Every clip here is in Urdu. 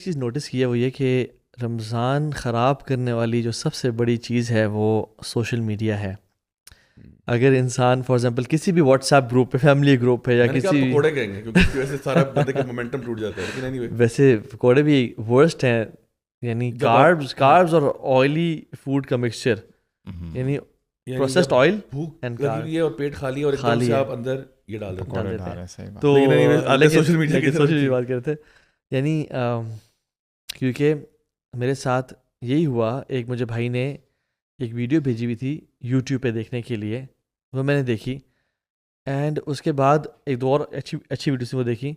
چیز نوٹس کی ہے وہ یہ کہ رمضان خراب کرنے والی جو سب سے بڑی چیز ہے وہ سوشل میڈیا ہے. اگر انسان فار ایگزامپل کسی بھی واٹس ایپ گروپ پہ، فیملی گروپ پہ یا میں نے کہا کسی بھی، پکوڑے کہیں گے کیونکہ اس کی وجہ سے سارا بندے کا مومنٹم ٹوٹ جاتا ہے، لیکن اینی وے ویسے پکوڑے بھی ورسٹ ہیں، یعنی جب آپ کاربز اور آئلی فوڈ کا مکسچر، یعنی یعنی پروسیسڈ جب آئل بھوک اینڈ لگی ہوئی ہے اور پیٹ خالی اور ایک دم سے آپ اندر یہ ڈال دیتے ڈال ہیں. دیتے ہیں. صحیح بات. تو لیکن anyway, آگے social media کی طرف سوشل جی. میڈیا بات کرتے تھے، یعنی کیونکہ میرے ساتھ یہی ہوا. ایک مجھے بھائی نے ایک ویڈیو بھیجی ہوئی تھی یوٹیوب پہ دیکھنے کے لیے، وہ میں نے دیکھی، اینڈ اس کے بعد ایک دو اور اچھی ویڈیوز وہ دیکھی.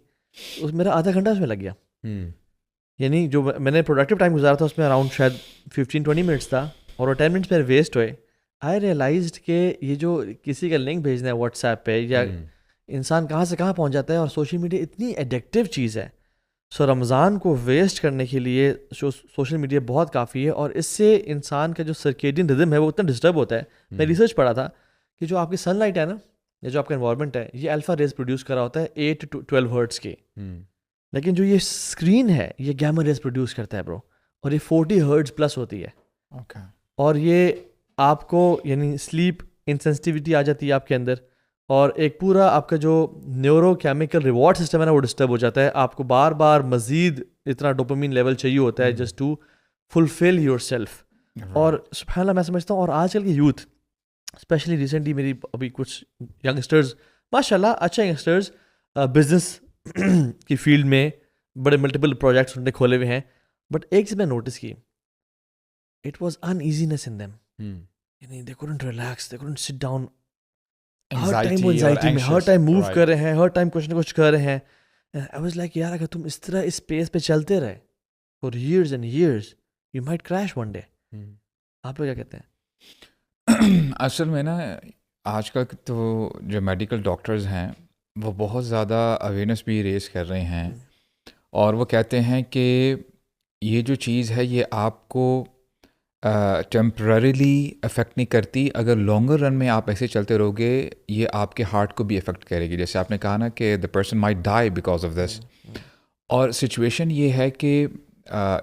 میرا آدھا گھنٹہ اس میں لگ گیا. یعنی جو میں نے پروڈکٹیو ٹائم گزارا تھا اس میں اراؤنڈ شاید 15-20 منٹس تھا، اور وہ 10 منٹس میرے ویسٹ ہوئے. آئی ریئلائزڈ کہ یہ جو کسی کا لنک بھیجنا ہے واٹس ایپ پہ، یا انسان کہاں سے کہاں پہنچ جاتا ہے، اور سوشل میڈیا اتنی ایڈکٹیو چیز ہے. سو رمضان کو ویسٹ کرنے کے لیے سوشل میڈیا بہت کافی ہے، اور اس سے انسان کا جو سرکیڈین ردم ہے وہ اتنا ڈسٹرب ہوتا ہے. میں ریسرچ پڑھا تھا کہ جو آپ کی سن لائٹ ہے نا، یا جو آپ کا انوائرمنٹ ہے، یہ الفا ریز پروڈیوس کر رہا ہوتا ہے 8 to 12 ہرٹز کے، لیکن جو یہ اسکرین ہے یہ گیما ریز پروڈیوس کرتا ہے برو، اور یہ 40 ہرٹز پلس ہوتی ہے. اور یہ آپ کو یعنی سلیپ انسینسٹیوٹی آ جاتی ہے آپ کے اندر، اور ایک پورا آپ کا جو نیورو کیمیکل ریوارڈ سسٹم ہے نا وہ ڈسٹرب ہو جاتا ہے. آپ کو بار بار مزید اتنا ڈوپامین لیول چاہیے ہوتا ہے just to fulfil yourself. اور سبحان اللہ میں سمجھتا ہوں، اور آج کل کے یوتھ اسپیشلی ریسنٹلی میری ابھی کچھ ینگسٹرز ماشاء اللہ اچھے ینگسٹرز بزنس کی فیلڈ میں بڑے ملٹیپل پروجیکٹس انہوں نے کھولے ہوئے ہیں. بٹ ایک چیز میں نوٹس کی، it was uneasiness in them. یعنی they couldn't relax, they couldn't sit down. ہر ٹائم وہ انزائٹی میں، ہر ٹائم موو کر رہے ہیں، ہر ٹائم کچھ نہ کچھ کر رہے ہیں. I was like یار اگر تم اس طرح اس پیس پہ چلتے رہے for years and years you might crash one day. آپ لوگ کیا کہتے ہیں؟ اصل میں نا آج کل تو جو میڈیکل ڈاکٹرز ہیں وہ بہت زیادہ اویئرنیس بھی ریز کر رہے ہیں، اور وہ کہتے ہیں کہ یہ جو چیز ہے یہ آپ کو ٹیمپرریلی افیکٹ نہیں کرتی، اگر لانگر رن میں آپ ایسے چلتے رہو گے یہ آپ کے ہارٹ کو بھی افیکٹ کرے گی. جیسے آپ نے کہا نا کہ the person might die because of this. اور سچویشن یہ ہے کہ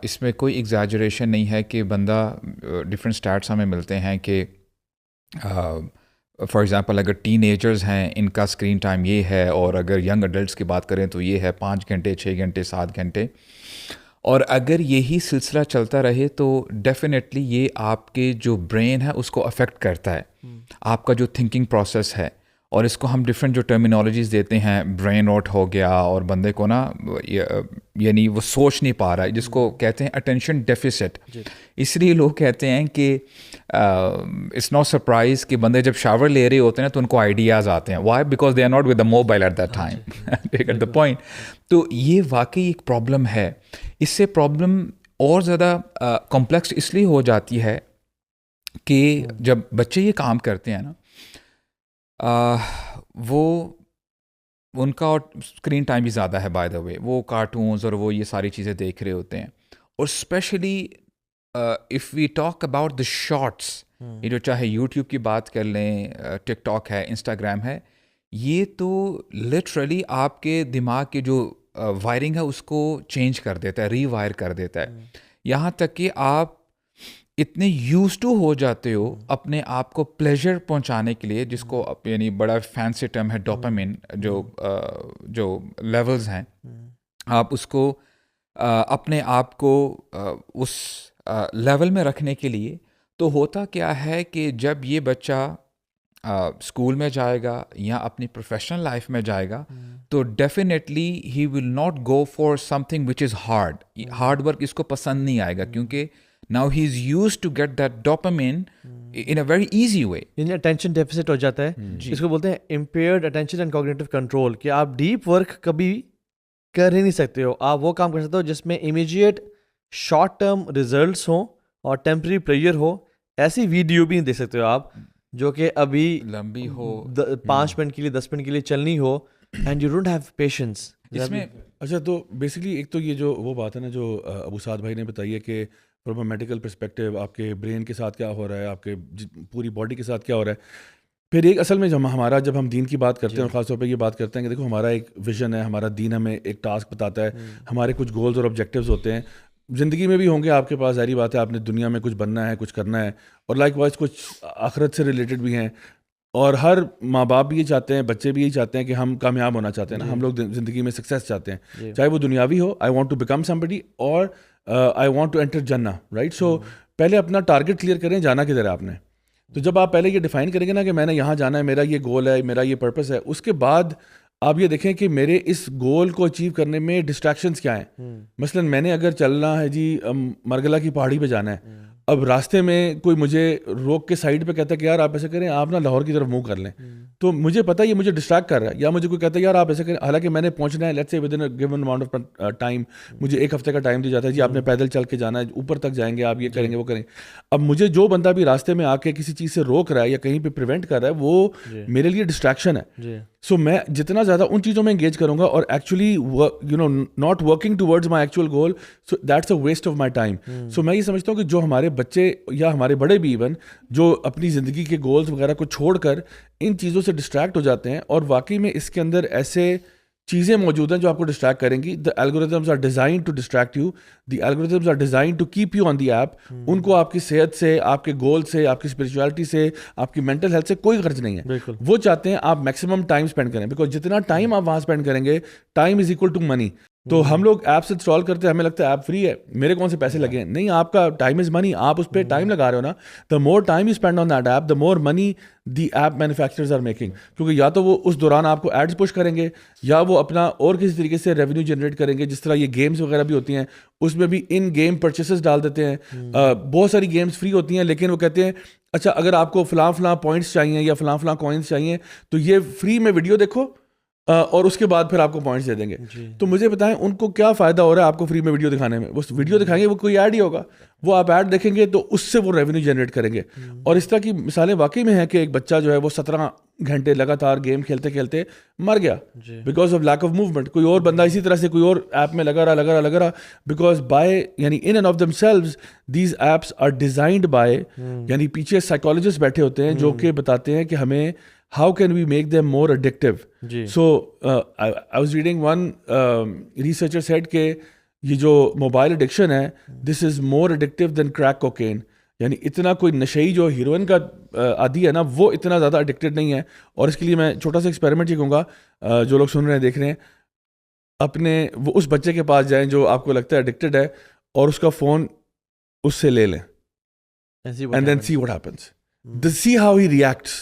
اس میں کوئی ایگزیجریشن نہیں ہے کہ بندہ ڈفرینٹ اسٹیٹس ہمیں ملتے ہیں کہ فار ایگزامپل اگر ٹین ایجرز ہیں ان کا اسکرین ٹائم یہ ہے، اور اگر ینگ اڈلٹس کی بات کریں تو یہ ہے 5 گھنٹے 6 گھنٹے 7 گھنٹے. اور اگر یہی سلسلہ چلتا رہے تو ڈیفینیٹلی یہ آپ کے جو برین ہے اس کو افیکٹ کرتا ہے، آپ کا جو تھنکنگ پروسیس ہے. اور اس کو ہم ڈفرینٹ جو ٹرمینالوجیز دیتے ہیں، برین راٹ ہو گیا، اور بندے کو نا یعنی وہ سوچ نہیں پا رہا ہے، جس کو کہتے ہیں اٹینشن ڈیفیسٹ. اس لیے لوگ کہتے ہیں کہ اٹس ناٹ سرپرائز کہ بندے جب شاور لے رہے ہوتے ہیں تو ان کو آئیڈیاز آتے ہیں. Why? Because they are not with the mobile at that time. At the point. تو یہ واقعی ایک پرابلم ہے. اس سے پرابلم اور زیادہ کمپلیکس اس لیے ہو جاتی ہے کہ جب بچے یہ کام کرتے ہیں نا، وہ ان کا اور اسکرین ٹائم بھی زیادہ ہے بائی دا وے، وہ کارٹونز اور وہ یہ ساری چیزیں دیکھ رہے ہوتے ہیں. اور especially if we talk about the shorts, یہ جو چاہے یوٹیوب کی بات کر لیں، ٹک ٹاک ہے، انسٹاگرام ہے، یہ تو لٹرلی آپ کے دماغ کے جو وائرنگ ہے اس کو چینج کر دیتا ہے، ری وائر کر دیتا ہے. یہاں تک کہ آپ اتنے یوز ٹو ہو جاتے ہو اپنے آپ کو پلیجر پہنچانے کے لیے، جس کو یعنی بڑا فینسی ٹرم ہے ڈوپامین، جو لیولز ہیں، آپ اس کو اپنے آپ کو اس لیول میں رکھنے کے لیے. تو ہوتا کیا ہے کہ جب یہ بچہ اسکول میں جائے گا یا اپنی پروفیشنل لائف میں جائے گا تو definitely he will not go for something which is hard work اس کو پسند نہیں آئے گا، کیونکہ now he is used to get that dopamine in a very easy way. یعنی اٹینشن ڈیفیسٹ ہو جاتا ہے، اس کو بولتے ہیں impaired attention and cognitive control, کہ آپ ڈیپ ورک کبھی کر ہی نہیں سکتے ہو. آپ وہ کام کر سکتے ہو جس میں امیجیٹ شارٹ ٹرم ریزلٹس ہوں اور ٹیمپرری پلیئر ہو. ایسی ویڈیو بھی نہیں دیکھ سکتے ہو آپ جو کہ ابھی لمبی ہو، 5 منٹ کے لیے 10 منٹ کے لیے چلنی ہو، and you don't have patience. اس میں اچھا تو بیسکلی ایک تو یہ جو وہ بات ہے نا جو ابو سعد بھائی نے بتائی ہے کہ فرام اے میڈیکل پرسپیکٹیو آپ کے برین کے ساتھ کیا ہو رہا ہے، آپ کے پوری باڈی کے ساتھ کیا ہو رہا ہے. پھر ایک اصل میں جب ہم دین کی بات کرتے ہیں اور خاص طور پہ یہ بات کرتے ہیں کہ دیکھو ہمارا ایک ویژن ہے, ہمارا دین ہمیں ایک ٹاسک بتاتا ہے, ہمارے کچھ گولز اور آبجیکٹیوز ہوتے ہیں زندگی میں بھی ہوں گے آپ کے پاس, ظاہری بات ہے آپ نے دنیا میں کچھ بننا ہے, کچھ کرنا ہے, اور لائک وائز کچھ آخرت سے ریلیٹڈ بھی ہیں, اور ہر ماں باپ بھی یہ چاہتے ہیں, بچے بھی یہی چاہتے ہیں کہ ہم کامیاب ہونا چاہتے ہیں نا, ہم لوگ زندگی میں سکسیس چاہتے ہیں, چاہے وہ دنیاوی ہو, I want to become somebody, اور آئی وانٹ ٹو انٹر جنہ, رائٹ. سو پہلے اپنا ٹارگیٹ کلیئر کریں, جانا کدھر ہے آپ نے. تو جب آپ پہلے یہ ڈیفائن کریں گے نا کہ میں نے یہاں جانا ہے, میرا یہ گول ہے, میرا یہ پرپس ہے, اس کے بعد آپ یہ دیکھیں کہ میرے اس گول کو اچیو کرنے میں ڈسٹریکشنز کیا ہیں. مثلا میں نے اگر چلنا ہے جی مرگلا کی پہاڑی پہ جانا ہے, اب راستے میں کوئی مجھے روک کے سائڈ پہ کہتا ہے کہ یار آپ ایسے کریں, آپ نا لاہور کی طرف موو کر لیں, تو مجھے پتہ ہے یہ مجھے ڈسٹریکٹ کر رہا ہے. یا مجھے کوئی کہتا ہے یار آپ ایسے کریں, حالانکہ میں نے پہنچنا ہے let's say with in given amount of time, مجھے 1 ہفتے کا ٹائم دیا جاتا ہے, جی آپ نے پیدل چل کے جانا ہے, اوپر تک جائیں گے آپ, یہ کریں گے وہ کریں گے. اب مجھے جو بندہ بھی راستے میں آ کے کسی چیز سے روک رہا ہے یا کہیں پہ پریونٹ کر رہا ہے, وہ میرے لیے ڈسٹریکشن ہے. سو میں جتنا زیادہ ان چیزوں میں انگیج کروں گا اور actually not working towards my actual goal, so that's a waste of my time. So میں یہ سمجھتا ہوں کہ جو ہمارے بچے یا ہمارے بڑے بھی ایون جو اپنی زندگی کے گولز وغیرہ کو چھوڑ کر ان چیزوں سے ڈسٹریکٹ ہو جاتے ہیں, اور واقعی میں اس کے اندر ایسے چیزیں موجود ہیں جو آپ کو ڈسٹریکٹ کریں گی. The algorithms are designed to distract you. The algorithms are designed to keep you on the app. ان کو آپ کی صحت سے, آپ کے گول سے, آپ کی اسپرچولیٹی سے, آپ کی مینٹل ہیلتھ سے کوئی غرض نہیں ہے. وہ چاہتے ہیں آپ میکسیمم ٹائم اسپینڈ کریں, بیکاز جتنا ٹائم آپ وہاں اسپینڈ کریں گے, time is equal to money. تو ہم لوگ ایپس انسٹال کرتے ہیں, ہمیں لگتا ہے ایپ فری ہے, میرے کون سے پیسے لگے ہیں. نہیں, آپ کا ٹائم از منی, آپ اس پہ ٹائم لگا رہے ہو نا. The more time you spend on that app, the more money the app manufacturers are making. کیونکہ یا تو وہ اس دوران آپ کو ایڈس پش کریں گے, یا وہ اپنا اور کسی طریقے سے ریونیو جنریٹ کریں گے. جس طرح یہ گیمز وغیرہ بھی ہوتی ہیں, اس میں بھی ان گیم پرچیسز ڈال دیتے ہیں. بہت ساری گیمز فری ہوتی ہیں, لیکن وہ کہتے ہیں اچھا اگر آپ کو فلاں پوائنٹس چاہیے یا فلاں کوائنس چاہیے تو یہ فری میں ویڈیو دیکھو اور اس کے بعد پھر آپ کو پوائنٹس دے دیں گے. تو مجھے بتائیں ان کو کیا فائدہ ہو رہا ہے آپ کو فری میں ویڈیو دکھانے میں. وہ ویڈیو دکھائیں گے, وہ کوئی ایڈ ہی ہوگا, وہ آپ ایڈ دیکھیں گے تو اس سے وہ ریونیو جنریٹ کریں گے. اور اس طرح کی مثالیں واقعی میں ہیں کہ ایک بچہ جو ہے وہ 17 گھنٹے لگاتار گیم کھیلتے کھیلتے مر گیا because of lack of movement. کوئی اور بندہ اسی طرح سے کوئی اور ایپ میں لگا رہا بیکاز بائی یعنی in end of themselves these apps are designed by, یعنی پیچھے سائیکالوجسٹ بیٹھے ہوتے ہیں جو کہ بتاتے ہیں کہ ہمیں how can we make them more addictive. So I was reading one researcher said کہ یہ جو موبائل ایڈکشن ہے, this is more addictive than crack cocaine. یعنی اتنا کوئی نشئی جو ہیروئن کا عادی ہے نا, وہ اتنا زیادہ اڈکٹیڈ نہیں ہے. اور اس کے لیے میں چھوٹا سا ایکسپیریمنٹ یہ کہوں گا, جو لوگ سن رہے ہیں دیکھ رہے ہیں, اپنے وہ اس بچے کے پاس جائیں جو آپ کو لگتا ہے اڈکٹیڈ ہے, اور اس کا فون اس سے لے لیں and then see what happens. See how he reacts.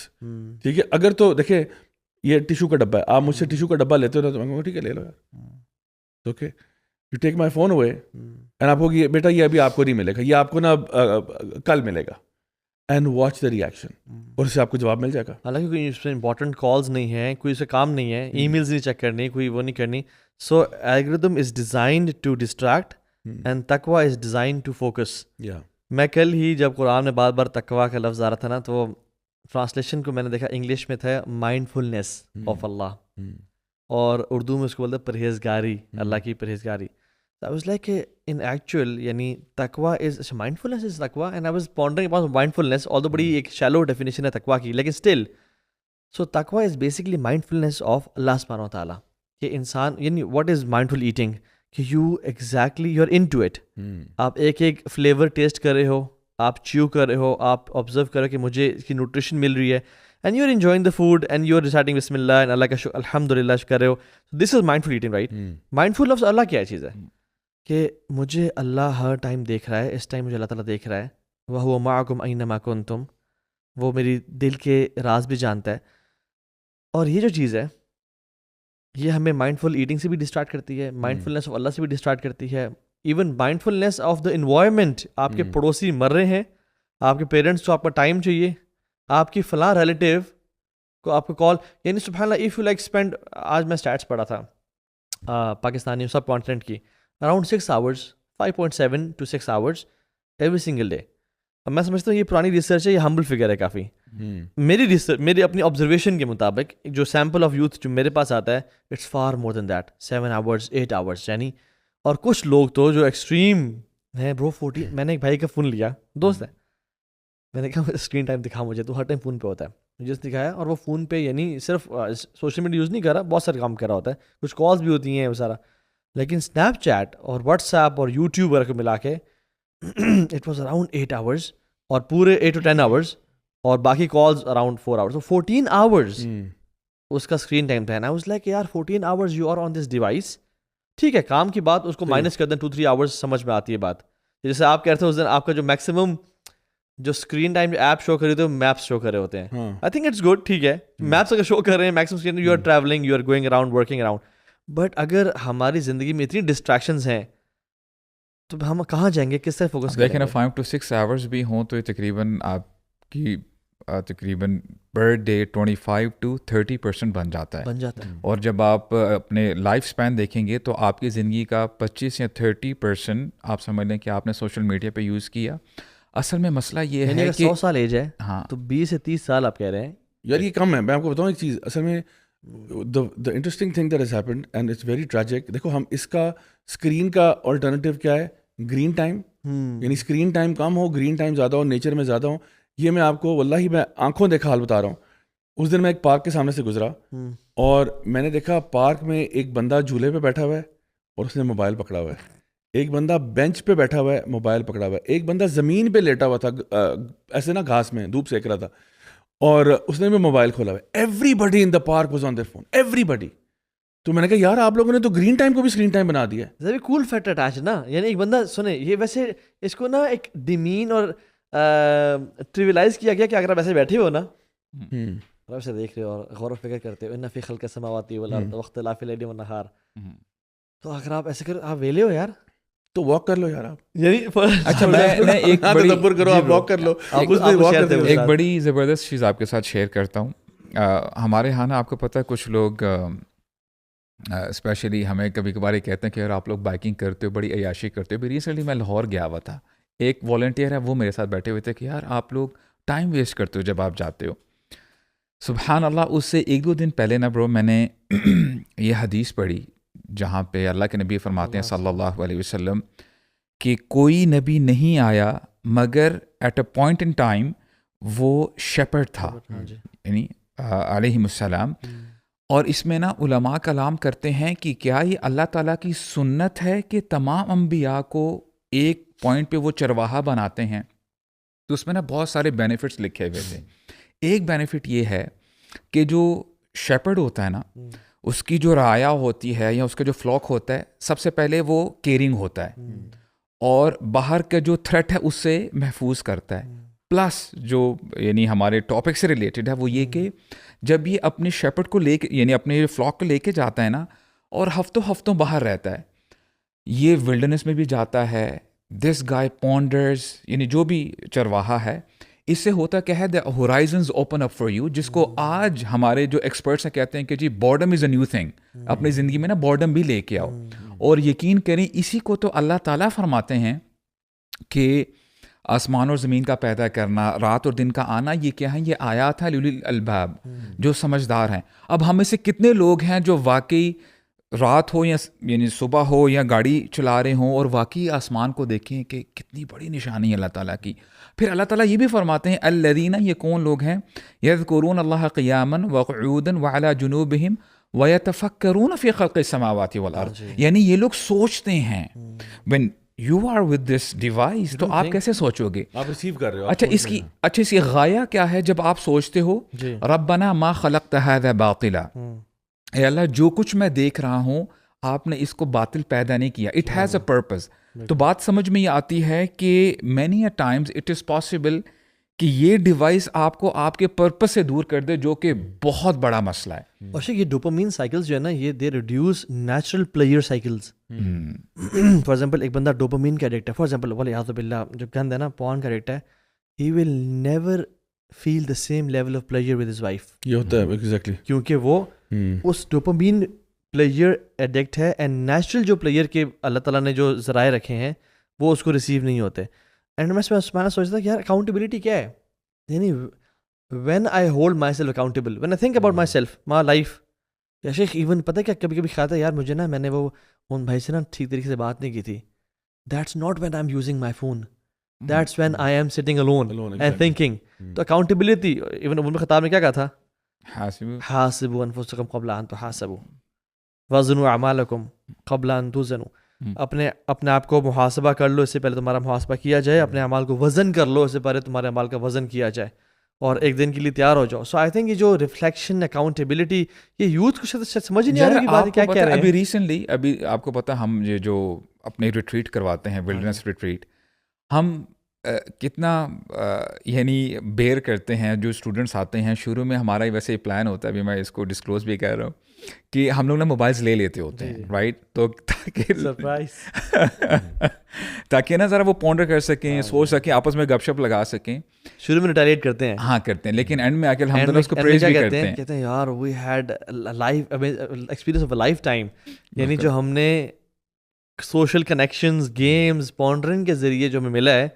ٹھیک ہے, اگر تو دیکھیں یہ ٹیشو کا ڈبہ ہے, آپ مجھ سے ٹیشو کا ڈبہ لیتے ہو نا, تو میں کہوں ٹھیک ہے لے لو یار, okay you take my phone away and آپ کو یہ بیٹا یہ ابھی آپ کو نہیں ملے گا, یہ آپ کو نا کل ملے گا, اینڈ واچ دا ریئیکشن, اور اس سے آپ کو جواب مل جائے گا. حالانکہ کوئی اس میں امپورٹنٹ کالز نہیں ہیں, کوئی اسے کام نہیں ہے, ای میلز نہیں چیک کرنی, کوئی وہ نہیں کرنی. So algorithm is designed to distract and تقویٰ از ڈیزائنڈ ٹو فوکس. میں کل ہی جب قرآن میں بار بار تقویٰ کا لفظ آ رہا تھا نا, تو ٹرانسلیشن کو میں نے دیکھا انگلش میں تھا مائنڈ فلنس آف اللہ, اور اردو میں اس کو بولتے ہیں پرہیزگاری, اللہ کی پرہیزگاری. I was like in actual یعنی تقویٰ از mindfulness is تقویٰ, and I was pondering about mindfulness, although بڑی ایک shallow definition ہے تقویٰ کی, لیکن still so تقویٰ is basically mindfulness of اللہ سبحانہ و تعالیٰ. کہ انسان یعنی what is mindful eating, کہ you're into it. آپ ایک ایک فلیور ٹیسٹ کر رہے ہو, آپ چیو کر رہے ہو, آپ آبزرو کر رہے ہو کہ مجھے اس کی نیوٹریشن مل رہی ہے, and you are enjoying the food and you are reciting بسم اللہ اینڈ اللہ کا شکر الحمد للہ کر رہے ہو. دس از مائنڈفل ایٹنگ, رائٹ. مائنڈفل لفظ اللہ کیا چیز ہے کہ مجھے اللہ ہر ٹائم دیکھ رہا ہے, اس ٹائم مجھے اللہ تعالیٰ دیکھ رہا ہے, وَهُوَ مَعَكُمْ أَيْنَمَا كُنْتُمْ, وہ میری دل کے راز بھی جانتا ہے. اور یہ جو چیز ہے یہ ہمیں مائنڈفل ایٹنگ سے بھی ڈسٹارٹ کرتی ہے, مائنڈفلنس آف اللہ سے بھی ڈسٹارٹ کرتی ہے, ایون مائنڈفلنس آف دا انوائرمنٹ. آپ کے پڑوسی مر رہے ہیں, آپ کے پیرنٹس کو آپ کا ٹائم چاہیے, آپ کی فلاں ریلیٹیو کو آپ کو کال, یعنی سبحان اللہ اف یو لائک اسپینڈ, آج میں اسٹیٹس پڑھا تھا پاکستانی سب کانٹیننٹ کی, around 6 hours 5.7 to 6 hours every single day. اب میں سمجھتا ہوں یہ پرانی ریسرچ ہے, یہ ہمبل فگر ہے کافی. میری ریسرچ, میری اپنی آبزرویشن کے مطابق جو سیمپل آف یوتھ جو میرے پاس آتا ہے, it's far more than that, 7 hours 8 hours یعنی. اور کچھ لوگ تو جو ایکسٹریم ہیں برو 40. میں نے ایک بھائی کا فون لیا, دوست ہے, میں نے کہا اسکرین ٹائم دکھا مجھے, تو ہر ٹائم فون پہ ہوتا ہے. جس دکھایا, اور وہ فون پہ یعنی صرف سوشل میڈیا یوز نہیں کر رہا, بہت سارے کام کر رہا ہوتا ہے, کچھ کالس بھی ہوتی ہیں وہ سارا, لیکن اسنیپ چیٹ اور واٹس ایپ اور یوٹیوب وغیرہ کو ملا کے اٹ واز اراؤنڈ 8 hours, اور پورے 8 to 10 hours, اور باقی calls around 4 hours, so 14 hours اس کا اسکرین ٹائم تھا. I was like یار 14 hours you are on this device. ٹھیک ہے, کام کی بات اس کو مائنس کر دیں, 2-3 hours سمجھ میں آتی ہے بات. جیسے آپ کہتے ہیں اس دن آپ کا جو میکسیمم جو اسکرین ٹائم جو ایپ شو کر رہے ہوتے ہیں میپس شو کر رہے ہوتے ہیں. آئی تھنک اٹس گڈ, ٹھیک ہے, میپس اگر شو کر رہے ہیں maximum screen, you are travelling, you are going around, working around, but اگر ہماری زندگی میں اتنی ڈسٹریکشنز ہیں تو ہم کہاں جائیں گے, کس طرح فوکس کریں گے؟ لیکن 5 to 6 hours بھی ہوں تو یہ تقریباً آپ کی تقریباً پر ڈے 25 to 30% بن جاتا ہے. اور جب آپ اپنے لائف اسپین دیکھیں گے تو آپ کی زندگی کا 25 یا 30% آپ سمجھ لیں کہ آپ نے سوشل میڈیا پہ یوز کیا. اصل میں مسئلہ یہ ہے کہ 100 سال ایج ہے ہاں تو 20 سے 30 سال آپ کہہ رہے ہیں یار, یہ کم ہے. میں آپ کو بتاؤں ایک چیز, اصل میں the interesting thing that has happened and it's very tragic. دیکھو ہم اس کا اسکرین کا آلٹرنیٹیو کیا ہے, گرین ٹائم, یعنی اسکرین ٹائم کم ہو, گرین ٹائم زیادہ ہو, نیچر میں زیادہ ہو. یہ میں آپ کو واللہ میں آنکھوں دیکھا حال بتا رہا ہوں. اس دن میں ایک پارک کے سامنے سے گزرا اور میں نے دیکھا پارک میں ایک بندہ جھولے پہ بیٹھا ہوا ہے اور اس نے موبائل پکڑا ہوا ہے, ایک بندہ بینچ پہ بیٹھا ہوا ہے, موبائل پکڑا ہوا ہے, ایک بندہ زمین پہ لیٹا ہوا تھا ایسے نا گھاس میں دھوپ سیک رہا تھا, اور اس نے بھی موبائل کھولا ہوا ہے. Everybody in the park was on their phone, everybody. تو میں نے کہا یار آپ لوگوں نے تو گرین ٹائم کو بھی اسکرین ٹائم بنا دیا ہے. کول فیکٹر اٹیچ نا, یعنی ایک بندہ سنے یہ ویسے اس کو نا ایک ڈیمین اور ٹریولائز کیا گیا کہ اگر آپ ایسے بیٹھے ہو نا, آپ سے دیکھ رہے ہو اور غور و فکر کرتے ہو, ان فی خلق السماوات والارض واختلاف اللیل والنہار, تو اگر آپ ایسے کرو, آپ ویلے ہو یار تو واک کر لو یار آپ, یعنی اچھا میں ایک تدبر کرو, آپ واک کر لو. ایک بڑی زبردست چیز آپ کے ساتھ شیئر کرتا ہوں. ہمارے یہاں نا آپ کو پتہ ہے کچھ لوگ اسپیشلی ہمیں کبھی کبھار یہ کہتے ہیں کہ اگر آپ لوگ بائکنگ کرتے ہو, بڑی عیاشی کرتے ہو. ریسنٹلی میں لاہور گیا ہوا تھا, ایک والنٹیئر ہے وہ میرے ساتھ بیٹھے ہوئے تھے کہ یار آپ لوگ ٹائم ویسٹ کرتے ہو جب آپ جاتے ہو. سبحان اللہ, اس سے 1-2 دن پہلے نا برو میں نے یہ حدیث پڑھی جہاں پہ اللہ کے نبی فرماتے ہیں صلی اللہ علیہ وسلم کہ کوئی نبی نہیں آیا مگر at a point in time وہ شیپرڈ تھا, یعنی علیہ السلام. اور اس میں نا علماء کلام کرتے ہیں کہ کیا یہ اللہ تعالیٰ کی سنت ہے کہ تمام انبیاء کو ایک پوائنٹ پہ وہ چرواہا بناتے ہیں. تو اس میں نا بہت سارے بینیفٹس لکھے ہوئے تھے. ایک بینیفٹ یہ ہے کہ جو شیپرڈ ہوتا ہے نا, اس کی جو رعایا ہوتی ہے یا اس کا جو فلاک ہوتا ہے, سب سے پہلے وہ کیئرنگ ہوتا ہے اور باہر کا جو تھریٹ ہے اس سے محفوظ کرتا ہے. پلس جو یعنی ہمارے ٹاپک سے ریلیٹڈ ہے وہ یہ کہ جب یہ اپنے شیپرڈ کو لے کے یعنی اپنے فلاک کو لے کے جاتا ہے نا اور ہفتوں باہر رہتا ہے, یہ ولڈرنس میں بھی جاتا ہے, دس گائے پونڈرز یعنی جو بھی چرواہا ہے, اس سے ہوتا کیا ہے the horizons open up for you, جس کو آج ہمارے جو ایکسپرٹس ہیں کہتے ہیں کہ جی boredom is a new thing. اپنی زندگی میں نا بورڈم بھی لے کے آؤ. اور یقین کریں اسی کو تو اللہ تعالیٰ فرماتے ہیں کہ آسمان اور زمین کا پیدا کرنا, رات اور دن کا آنا, یہ کیا ہے, یہ آیات ہیں لولی الالباب, جو سمجھدار ہیں. اب ہم میں سے کتنے لوگ ہیں جو واقعی رات ہو یا یعنی صبح ہو یا گاڑی چلا رہے ہوں اور واقعی آسمان کو دیکھیں کہ کتنی بڑی نشانی ہے اللہ تعالیٰ کی. پھر اللہ تعالیٰ یہ بھی فرماتے ہیں الذین, یہ کون لوگ ہیں, یذکرون اللہ قیاما وقعودا وعلی جنوبہم ویتفکرون فی خلق السماوات والارض. یعنی یہ لوگ سوچتے ہیں. when you are with this device تو آپ کیسے سوچو گے, آپ ریسیو کر رہے ہو. اچھا اس کی غایہ کیا ہے جب آپ سوچتے ہو ربنا ما خلقت هذا باطلا, اے اللہ جو کچھ میں دیکھ رہا ہوں آپ نے اس کو باطل پیدا نہیں کیا, اٹ ہیز اے پرپز. تو بات سمجھ میں یہ آتی ہے کہ many a Times it is possible کہ یہ ڈیوائس آپ کو آپ کے پرپز سے دور کر دے, جو کہ بہت بڑا مسئلہ ہے. اور یہ ڈوپامین سائیکلز جو ہے نا, یہ they reduce natural pleasure cycles. For example ایک بندہ ڈوپامین کا ایڈکٹ ہے, فار ایگزامپل ولیعوذ باللہ جو گند ہے نا, پورن کا ایڈکٹ ہے, he will never feel the same level of pleasure with his wife. یہ ہوتا ہے ایگزیکٹلی, کیونکہ وہ اس ڈوپامین پلیئر ایڈکٹ ہے, اینڈ نیچرل جو پلیئر کے اللہ تعالیٰ نے جو ذرائع رکھے ہیں وہ اس کو ریسیو نہیں ہوتے. اینڈ میں سوچتا کہ یار اکاؤنٹیبلٹی کیا ہے, یعنی when I hold my self accountable, when I think about my self my life. یا شیخ ایون پتہ کیا کبھی کبھی خیال ہے یار مجھے نا میں نے وہ ان بھائی سے نا ٹھیک طریقے سے بات نہیں کی تھی. That's not when I am using my phone. That's when I am sitting alone and exactly. thinking. تو accountability, even عمر خطاب نے کیا کہا تھا؟ حاسبوا انفسکم قبل ان تحاسبوا وزنوا اعمالکم قبل ان توزنوا. اپنے آپ کو محاسبہ کر لو اس سے پہلے تمہارا محاسبہ کیا جائے. اپنے اعمال کو وزن کر لو اس سے پہلے تمہارے اعمال کا وزن کیا جائے, اور ایک دن کے لیے تیار ہو جاؤ. سو آئی تھنک یہ جو ریفلیکشن, اکاؤنٹیبلٹی, یہ یوتھ کو شاید سمجھ ہی نہیں آ رہی کہ بات کیا کہہ رہے ہیں. ابھی ریسنٹلی ابھی آپ کو پتہ ہم یہ جو اپنے ریٹریٹ کرواتے ہیں, ولڈرنس ریٹریٹ, ہم کتنا یعنی بیئر کرتے ہیں. جو اسٹوڈنٹس آتے ہیں شروع میں ہمارا ہی ویسے پلان ہوتا ہے, ابھی میں اس کو ڈسکلوز بھی کر رہا ہوں, کہ ہم لوگ نا موبائلس لے لیتے ہوتے ہیں, رائٹ, تو تاکہ نا ذرا وہ پونڈر کر سکیں, سوچ سکیں, آپس میں گپ شپ لگا سکیں. شروع میں ریٹیلیٹ کرتے ہیں, ہاں کرتے ہیں, لیکن اینڈ میں آ کے الحمدللہ اس کو پریز بھی کرتے ہیں. کہتے ہیں یار we had life experience of a lifetime. یعنی جو ہم نے سوشل کنیکشنز, گیمز, پونڈرنگ کے ذریعے جو ہمیں ملا ہے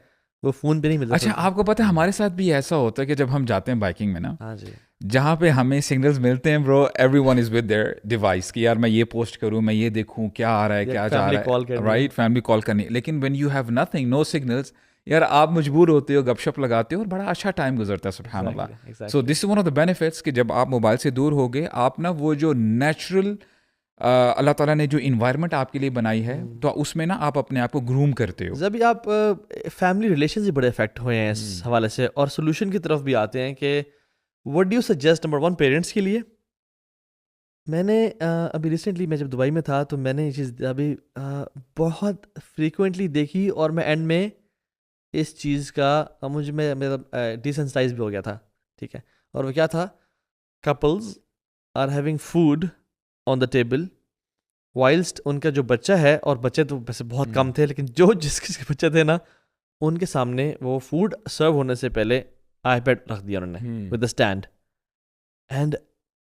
وہ فون پہ نہیں ملتا. اچھا آپ کو پتہ ہے ہمارے ساتھ بھی ایسا ہوتا ہے کہ جب ہم جاتے ہیں بائکنگ میں نا, ہاں جی, جہاں پہ ہمیں سگنلز ملتے ہیں bro, everyone is with their device, کہ یار میں یہ پوسٹ کروں, میں یہ دیکھوں کیا آ رہا ہے, کیا جا رہا ہے, رائٹ, فیملی کال کرنی. لیکن when you have nothing, no signals, یار آپ مجبور ہوتے ہو, گپ شپ لگاتے ہو, اور بڑا اچھا ٹائم گزرتا ہے, سبحان Allah. So this is one of the benefits کہ جب آپ موبائل سے دور ہو گئے, آپ نا وہ جو نیچرل اللہ تعالیٰ نے جو انوائرمنٹ آپ کے لیے بنائی ہے, تو اس میں نا آپ اپنے آپ کو گروم کرتے ہو. جب آپ فیملی ریلیشنز بھی بڑے افیکٹ ہوئے ہیں اس حوالے سے, اور سولوشن کی طرف بھی آتے ہیں کہ what do you suggest. Number 1 parents کے لیے, میں نے ابھی ریسنٹلی میں جب دبئی میں تھا تو میں نے یہ چیز ابھی بہت فریکوینٹلی دیکھی, اور میں اینڈ میں اس چیز کا مجھے میرا ڈیسنسٹائز بھی ہو گیا تھا, ٹھیک ہے. اور وہ کیا تھا, couples are having food on the table whilst ان کا جو بچہ ہے, اور بچے تو ویسے بہت کم تھے, لیکن جو جس کس کے بچے تھے نا, ان کے سامنے وہ فوڈ سرو ہونے سے پہلے آئی پیڈ رکھ دیا انہوں نے ود اے اسٹینڈ, اینڈ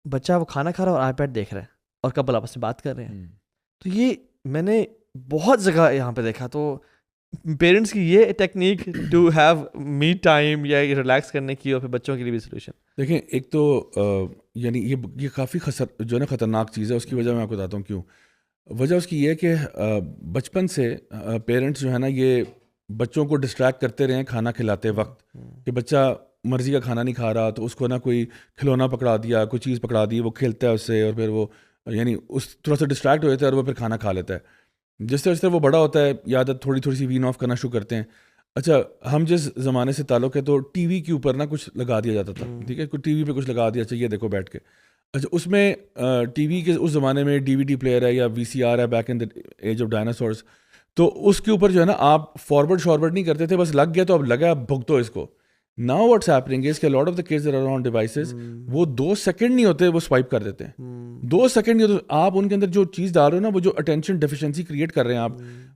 بچہ وہ کھانا کھا رہا ہے اور آئی پیڈ دیکھ رہا ہے, اور کپل آپس میں بات کر رہے ہیں. تو یہ میں نے بہت جگہ یہاں پہ دیکھا. تو پیرنٹس کی یہ technique to have me time یا ریلیکس کرنے کی, اور پھر بچوں کے لیے بھی سولوشن. دیکھیں ایک تو یعنی یہ کافی جو ہے نا خطرناک چیز ہے. اس کی وجہ میں آپ کو بتاتا ہوں کیوں. وجہ اس کی یہ ہے کہ بچپن سے پیرنٹس جو ہے نا یہ بچوں کو ڈسٹریکٹ کرتے رہے کھانا کھلاتے وقت, کہ بچہ مرضی کا کھانا نہیں کھا رہا تو اس کو نا کوئی کھلونا پکڑا دیا, کوئی چیز پکڑا دی, وہ کھیلتا ہے اس سے, اور پھر وہ یعنی اس تھوڑا سا ڈسٹریکٹ ہو جاتا ہے, اور وہ پھر کھانا کھا لیتا ہے. جس طرح وہ بڑا ہوتا ہے یہ عادت تھوڑی سی وین آف کرنا شروع کرتے ہیں. اچھا ہم جس زمانے سے تعلق ہے تو ٹی وی کے اوپر نا کچھ لگا دیا جاتا تھا, ٹھیک ہے, کوئی ٹی وی پہ کچھ لگا دیا, چاہیے دیکھو بیٹھ کے. اچھا اس میں ٹی وی کے اس زمانے میں ڈی وی ڈی پلیئر ہے یا وی سی آر ہے, back in the age of dinosaurs, تو اس کے اوپر جو ہے نا آپ فارورڈ نہیں کرتے تھے, بس لگ گیا تو اب لگا, اب بھگتو اس کو. ناؤ واٹس ہیپننگ از کہ lot of the kids are on devices, وہ 2 سیکنڈ نہیں ہوتے وہ سوائپ کر دیتے ہیں, 2 سیکنڈ نہیں ہوتے. آپ ان کے اندر جو چیز ڈال رہے ہو نا, وہ جو اٹینشن ڈیفیشنسی کریٹ کر رہے ہیں آپ,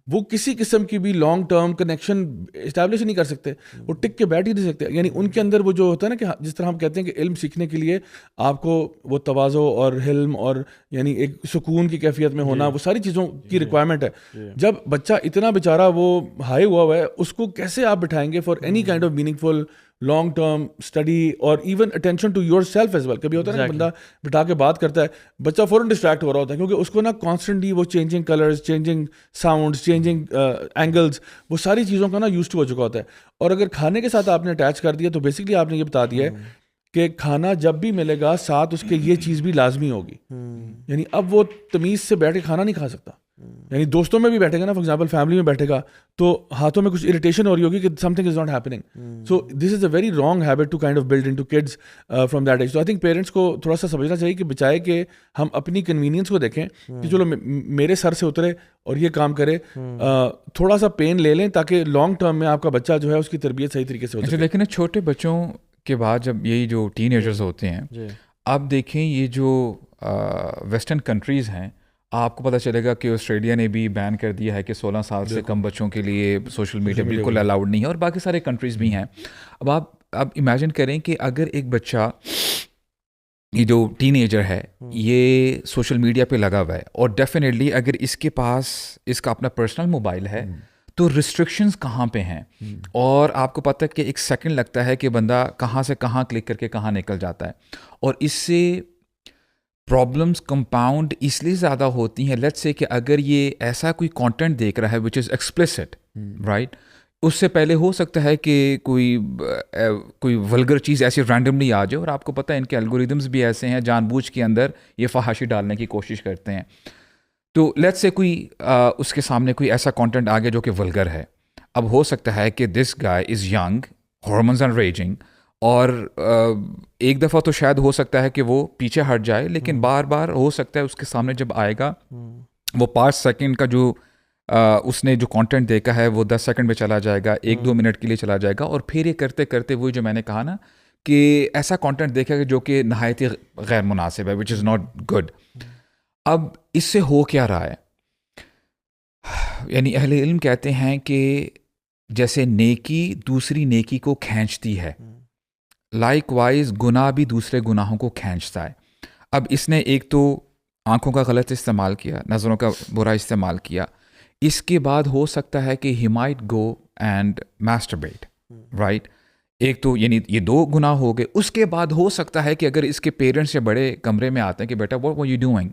وہ کسی قسم کی بھی لانگ ٹرم کنیکشن اسٹیبلش نہیں کر سکتے, وہ ٹک کے بیٹھ ہی نہیں سکتے. یعنی ان کے اندر وہ جو ہوتا ہے نا کہ جس طرح ہم کہتے ہیں کہ علم سیکھنے کے لیے آپ کو وہ تواضع اور حلم اور یعنی ایک سکون کی کیفیت میں ہونا, وہ ساری چیزوں کی ریکوائرمنٹ ہے. جب بچہ اتنا بیچارہ وہ ہائی ہوا ہے, اس کو کیسے آپ بٹھائیں گے for any kind of meaningful long term study اور even attention to yourself as well. کبھی ہوتا ہے نا بندہ بٹھا کے بات کرتا ہے, بچہ فوراً ڈسٹریکٹ ہو رہا ہوتا ہے, کیونکہ اس کو نا کانسٹنٹلی وہ changing colours, changing sounds, changing angles, وہ ساری چیزوں کا نا یوز ٹو ہو چکا ہوتا ہے. اور اگر کھانے کے ساتھ آپ نے اٹیچ کر دیا تو بیسکلی آپ نے یہ بتا دیا ہے کہ کھانا جب بھی ملے گا ساتھ اس کے یہ چیز بھی لازمی ہوگی. یعنی اب وہ تمیز سے بیٹھ کے کھانا نہیں کھا سکتا. یعنی دوستوں میں بھی بیٹھے گا نا, فار ایگزامپل فیملی میں بیٹھے گا تو ہاتھوں میں کچھ اریٹیشن ہو رہی ہوگی کہ something is not happening. So this is a very wrong habit to kind of build into kids from that age. تو آئی تھنک پیرنٹس کو تھوڑا سا سمجھنا چاہیے کہ بچائے کہ ہم اپنی کنوینئنس کو دیکھیں کہ چلو میرے سر سے اترے اور یہ کام کرے, تھوڑا سا پین لے لیں تاکہ لانگ ٹرم میں آپ کا بچہ جو ہے اس کی تربیت صحیح طریقے سے ہو سکے. لیکن چھوٹے بچوں کے بعد جب یہی جو ٹین ایجرز ہوتے ہیں, آپ دیکھیں یہ جو ویسٹرن کنٹریز ہیں, آپ کو پتہ چلے گا کہ آسٹریلیا نے بھی بین کر دیا ہے کہ 16 سال سے کم بچوں کے لیے سوشل میڈیا بالکل الاؤڈ نہیں ہے, اور باقی سارے کنٹریز بھی ہیں. اب آپ امیجن کریں کہ اگر ایک بچہ یہ جو ٹین ایجر ہے یہ سوشل میڈیا پہ لگا ہوا ہے, اور ڈیفینیٹلی اگر اس کے پاس اس کا اپنا پرسنل موبائل ہے تو ریسٹرکشنز کہاں پہ ہیں, اور آپ کو پتہ ہے کہ 1 سیکنڈ لگتا ہے کہ بندہ کہاں سے کہاں کلک کر کے کہاں نکل جاتا ہے. اور اس سے پرابلمس کمپاؤنڈ اس لیے زیادہ ہوتی ہیں. لیٹس سے کہ اگر یہ ایسا کوئی کانٹینٹ دیکھ رہا ہے وچ از ایکسپلسٹ, رائٹ, اس سے پہلے ہو سکتا ہے کہ کوئی ولگر چیز ایسی رینڈملی آ جائے، اور آپ کو پتہ ہے ان کے الگوریدمز بھی ایسے ہیں، جان بوجھ کے اندر یہ فحاشی ڈالنے کی کوشش کرتے ہیں. تو لیٹ سے کوئی اس کے سامنے کوئی ایسا کانٹینٹ آ گیا جو کہ ولگر ہے. اب ہو سکتا ہے کہ دس گائے از ینگ، ہارمونز آر ریجنگ، اور ایک دفعہ تو شاید ہو سکتا ہے کہ وہ پیچھے ہٹ جائے، لیکن بار بار ہو سکتا ہے اس کے سامنے جب آئے گا وہ 5 سیکنڈ کا جو اس نے جو کانٹینٹ دیکھا ہے وہ 10 سیکنڈ میں چلا جائے گا، 1-2 منٹ کے لیے چلا جائے گا، اور پھر یہ کرتے کرتے وہی جو میں نے کہا نا کہ ایسا کانٹینٹ دیکھا گا جو کہ نہایت ہی غیر مناسب ہے، وچ از ناٹ گڈ. اب اس سے ہو کیا رہا ہے؟ یعنی اہل علم کہتے ہیں کہ جیسے نیکی دوسری نیکی کو کھینچتی ہے، لائک وائز گناہ بھی دوسرے گناہوں کو کھینچتا ہے. اب اس نے ایک تو آنکھوں کا غلط استعمال کیا، نظروں کا برا استعمال کیا، اس کے بعد ہو سکتا ہے کہ he might go and masturbate, right. ایک تو یعنی یہ 2 گناہ ہو گئے. اس کے بعد ہو سکتا ہے کہ اگر اس کے پیرنٹس یا بڑے کمرے میں آتے ہیں کہ بیٹا واٹ ور یو ڈوئنگ،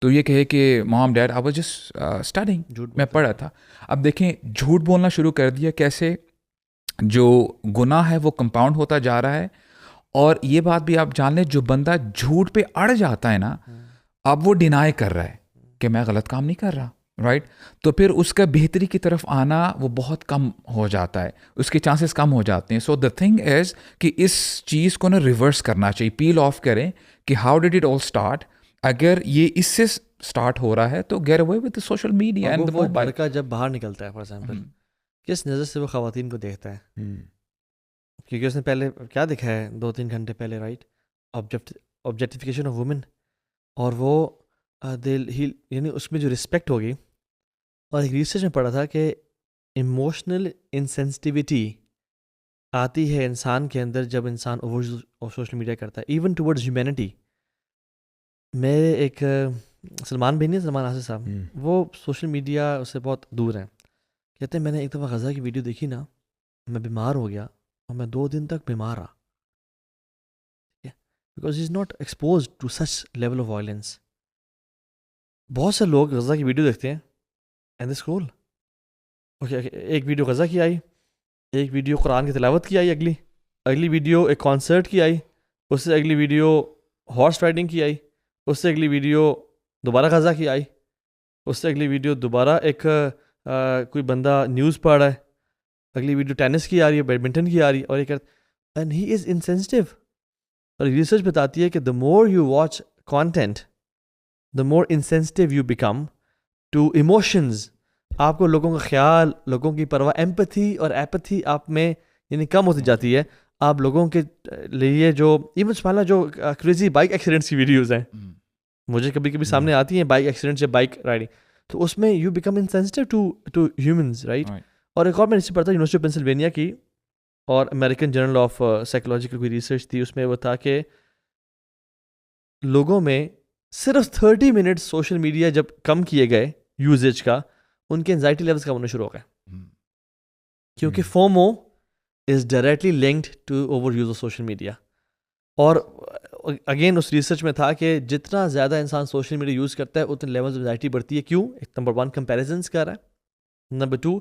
تو یہ کہے کہ mom dad I was just studying, میں پڑھا تھا. اب دیکھیں جھوٹ بولنا شروع کر دیا، کیسے جو گناہ ہے وہ کمپاؤنڈ ہوتا جا رہا ہے. اور یہ بات بھی آپ جان لیں، جو بندہ جھوٹ پہ اڑ جاتا ہے نا، اب وہ ڈینائی کر رہا ہے کہ میں غلط کام نہیں کر رہا، رائٹ. تو پھر اس کا بہتری کی طرف آنا وہ بہت کم ہو جاتا ہے، اس کے چانسز کم ہو جاتے ہیں. سو دا تھنگ از کہ اس چیز کو نا ریورس کرنا چاہیے، پیل آف کریں کہ how did it all start. اگر یہ اس سے اسٹارٹ ہو رہا ہے تو get away with social media and وہ لڑکا جب باہر نکلتا ہے فار ایگزامپل، کس نظر سے وہ خواتین کو دیکھتا ہے، کیونکہ اس نے پہلے کیا دیکھا ہے 2-3 گھنٹے پہلے، رائٹ، آبجیکٹیفیکیشن آف وومن، اور وہ یعنی اس میں جو رسپیکٹ ہوگی. اور ایک ریسرچ میں پڑھا تھا کہ ایموشنل انسینسٹیوٹی آتی ہے انسان کے اندر جب انسان اوور سوشل میڈیا کرتا ہے، ایون ٹورڈز ہیومینٹی. میرے ایک سلمان بھائی نہیں، سلمان آصف صاحب، وہ سوشل میڈیا اس سے بہت دور ہیں. کہتے ہیں میں نے ایک دفعہ غزہ کی ویڈیو دیکھی نا، میں بیمار ہو گیا اور میں 2 دن تک بیمار رہا، because he is not expose to such level of violence. بہت سے لوگ غزہ کی ویڈیو دیکھتے ہیں اینڈ دے اسکرول. اوکے، ایک ویڈیو غزہ کی آئی، ایک ویڈیو قرآن کی تلاوت کی آئی، اگلی ویڈیو ایک کانسرٹ کی آئی، اس سے اگلی ویڈیو ہارس رائڈنگ کی آئی، اس سے اگلی ویڈیو دوبارہ غزہ کی آئی، اس سے اگلی ویڈیو دوبارہ ایک کوئی بندہ نیوز پڑھ رہا ہے، اگلی ویڈیو ٹینس کی آ رہی ہے، بیڈمنٹن کی آ رہی ہے، اور ایک اینڈ ہی از انسینسٹیو. اور ریسرچ بتاتی ہے کہ the more you watch content the more insensitive you become to emotions. آپ کو لوگوں کا خیال، لوگوں کی پرواہ، ایمپتھی اور ایپتھی آپ میں یعنی کم ہوتی جاتی ہے. آپ لوگوں کے لیے جو ایون سمالا جو کریزی بائک ایکسیڈنٹس کی ویڈیوز ہیں مجھے کبھی کبھی سامنے آتی ہیں، بائک ایکسیڈنٹ یا بائک رائڈنگ، تو اس میں you become insensitive to humans, right. اور ایک اور میں نے پڑھا تھا یونیورسٹی آف پینسلوینیا کی اور امریکن جرنل آف سائیکولوجیکل کوئی ریسرچ تھی، اس میں وہ تھا کہ لوگوں میں صرف 30 منٹ سوشل میڈیا جب کم کیے گئے یوزیج کا، ان کے انزائٹی لیولز کم ہونے شروع ہو گئے، کیونکہ FOMO is directly linked to overuse of social media. اور اگین اس ریسرچ میں تھا کہ جتنا زیادہ انسان سوشل میڈیا یوز کرتا ہے اتنے لیولز آف انزائٹی بڑھتی ہے. کیوں؟ ایک نمبر 1 کمپیریزنس کر رہا ہے، نمبر 2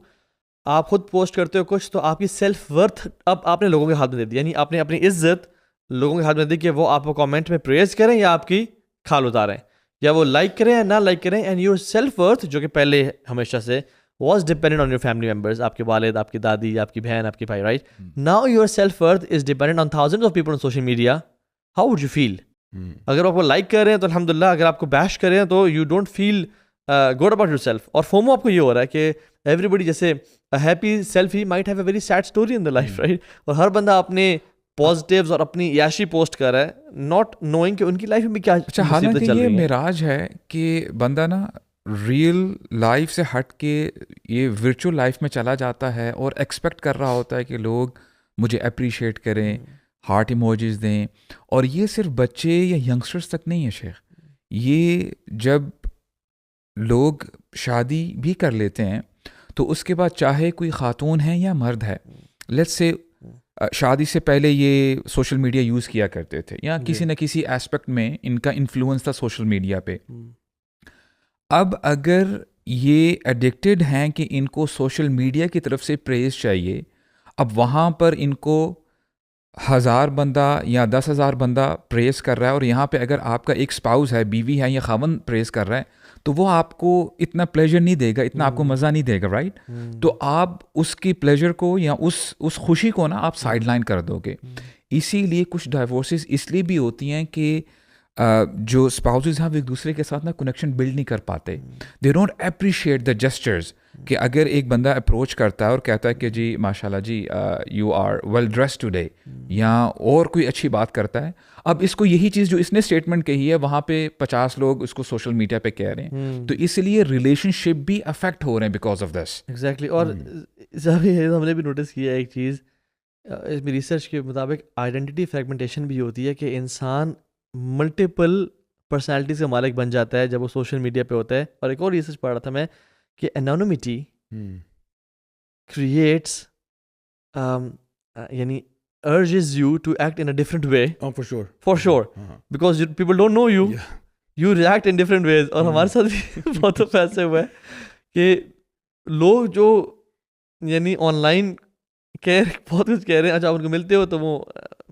آپ خود پوسٹ کرتے ہو کچھ تو آپ کی سیلف ورتھ اب آپ نے لوگوں کے ہاتھ میں دے دی، یعنی آپ نے اپنی عزت لوگوں کے ہاتھ میں دی کہ وہ آپ کو کامنٹ میں پریز کریں یا آپ کی کھال اتاریں، یا وہ لائک کریں یا نہ لائک کریں. اینڈ یور سیلف ورتھ جو کہ پہلے ہمیشہ سے was dependent on your family members, آپ کے والد، آپ کی دادی، آپ کی بہن، آپ کی بھائی، right. Now your self worth is dependent on thousand of people on social media. How would you feel? اگر آپ کو لائک کر رہے ہیں تو الحمدللہ، اگر آپ کو بیش کر رہے ہیں تو you don't feel good about yourself. اور فومو آپ کو یہ ہو رہا ہے کہ ایوری بڈی جیسے happy self he might have a very sad story in the life, right. اور ہر بندہ اپنے پازیٹیوز اور اپنی عیاشی پوسٹ کر رہا ہے، ناٹ نوئنگ کہ ان کی لائف میں بھی کیا. اچھا، حالانکہ یہ معراج ہے کہ بندہ نا ریئل لائف سے ہٹ کے یہ ورچوئل لائف میں چلا جاتا ہے اور ایکسپیکٹ کر رہا ہوتا ہے کہ لوگ مجھے اپریشیٹ کریں، ہارٹ ایموجیز دیں. اور یہ صرف بچے یا ینگسٹرز تک نہیں ہے شیخ، یہ جب لوگ شادی بھی کر لیتے ہیں تو اس کے بعد چاہے کوئی خاتون ہے یا مرد ہے، لیٹس سے شادی سے پہلے یہ سوشل میڈیا یوز کیا کرتے تھے یا کسی نہ کسی ایسپیکٹ میں ان کا انفلوئنس تھا سوشل میڈیا پہ. اب اگر یہ ایڈکٹیڈ ہیں کہ ان کو سوشل میڈیا کی طرف سے پریز چاہیے. اب وہاں پر ان کو 1000 بندہ یا 10,000 بندہ پریز کر رہا ہے، اور یہاں پہ اگر آپ کا ایک اسپاؤس ہے، بیوی ہے یا خاوند پریز کر رہا ہے، تو وہ آپ کو اتنا پلیجر نہیں دے گا، اتنا آپ کو مزہ نہیں دے گا، رائٹ؟ تو آپ اس کی پلیجر کو یا اس خوشی کو نا آپ سائڈ لائن کر دو گے. اسی لیے کچھ ڈائیورسز اس لیے بھی ہوتی ہیں کہ جو اسپاؤسز ہیں وہ ایک دوسرے کے ساتھ نا کنیکشن بلڈ نہیں کر پاتے. They don't appreciate the gestures. کہ اگر ایک بندہ اپروچ کرتا ہے اور کہتا ہے کہ جی ماشاء اللہ جی you are well dress today, یا اور کوئی اچھی بات کرتا ہے، اب اس کو یہی چیز جو اس نے اسٹیٹمنٹ کہی ہے وہاں پہ 50 لوگ اس کو سوشل میڈیا پہ کہہ رہے ہیں، تو اس لیے ریلیشن شپ بھی افیکٹ ہو رہے ہیں بیکاز آف دس. ایگزیکٹلی. اور ہم نے بھی نوٹس کیا ایک چیز اس میں ریسرچ کے مطابق، آئیڈینٹی فریگمنٹیشن بھی ہوتی ہے کہ انسان ملٹیپل پرسنالٹیز کا مالک بن جاتا ہے جب وہ سوشل میڈیا پہ ہوتا ہے. اور ایک اور ریسرچ پڑھ رہا تھا میں کہ انانومٹی کریٹس یعنی urges you to act in a different way. Oh, for sure because people don't know you. You react in different ways. اور ہمارے ساتھ بھی بہت تو ایسے ہوا ہے کہ لوگ جو یعنی آن لائن بہت کچھ کہہ رہے ہیں، اچھا آپ ان کو ملتے ہو تو وہ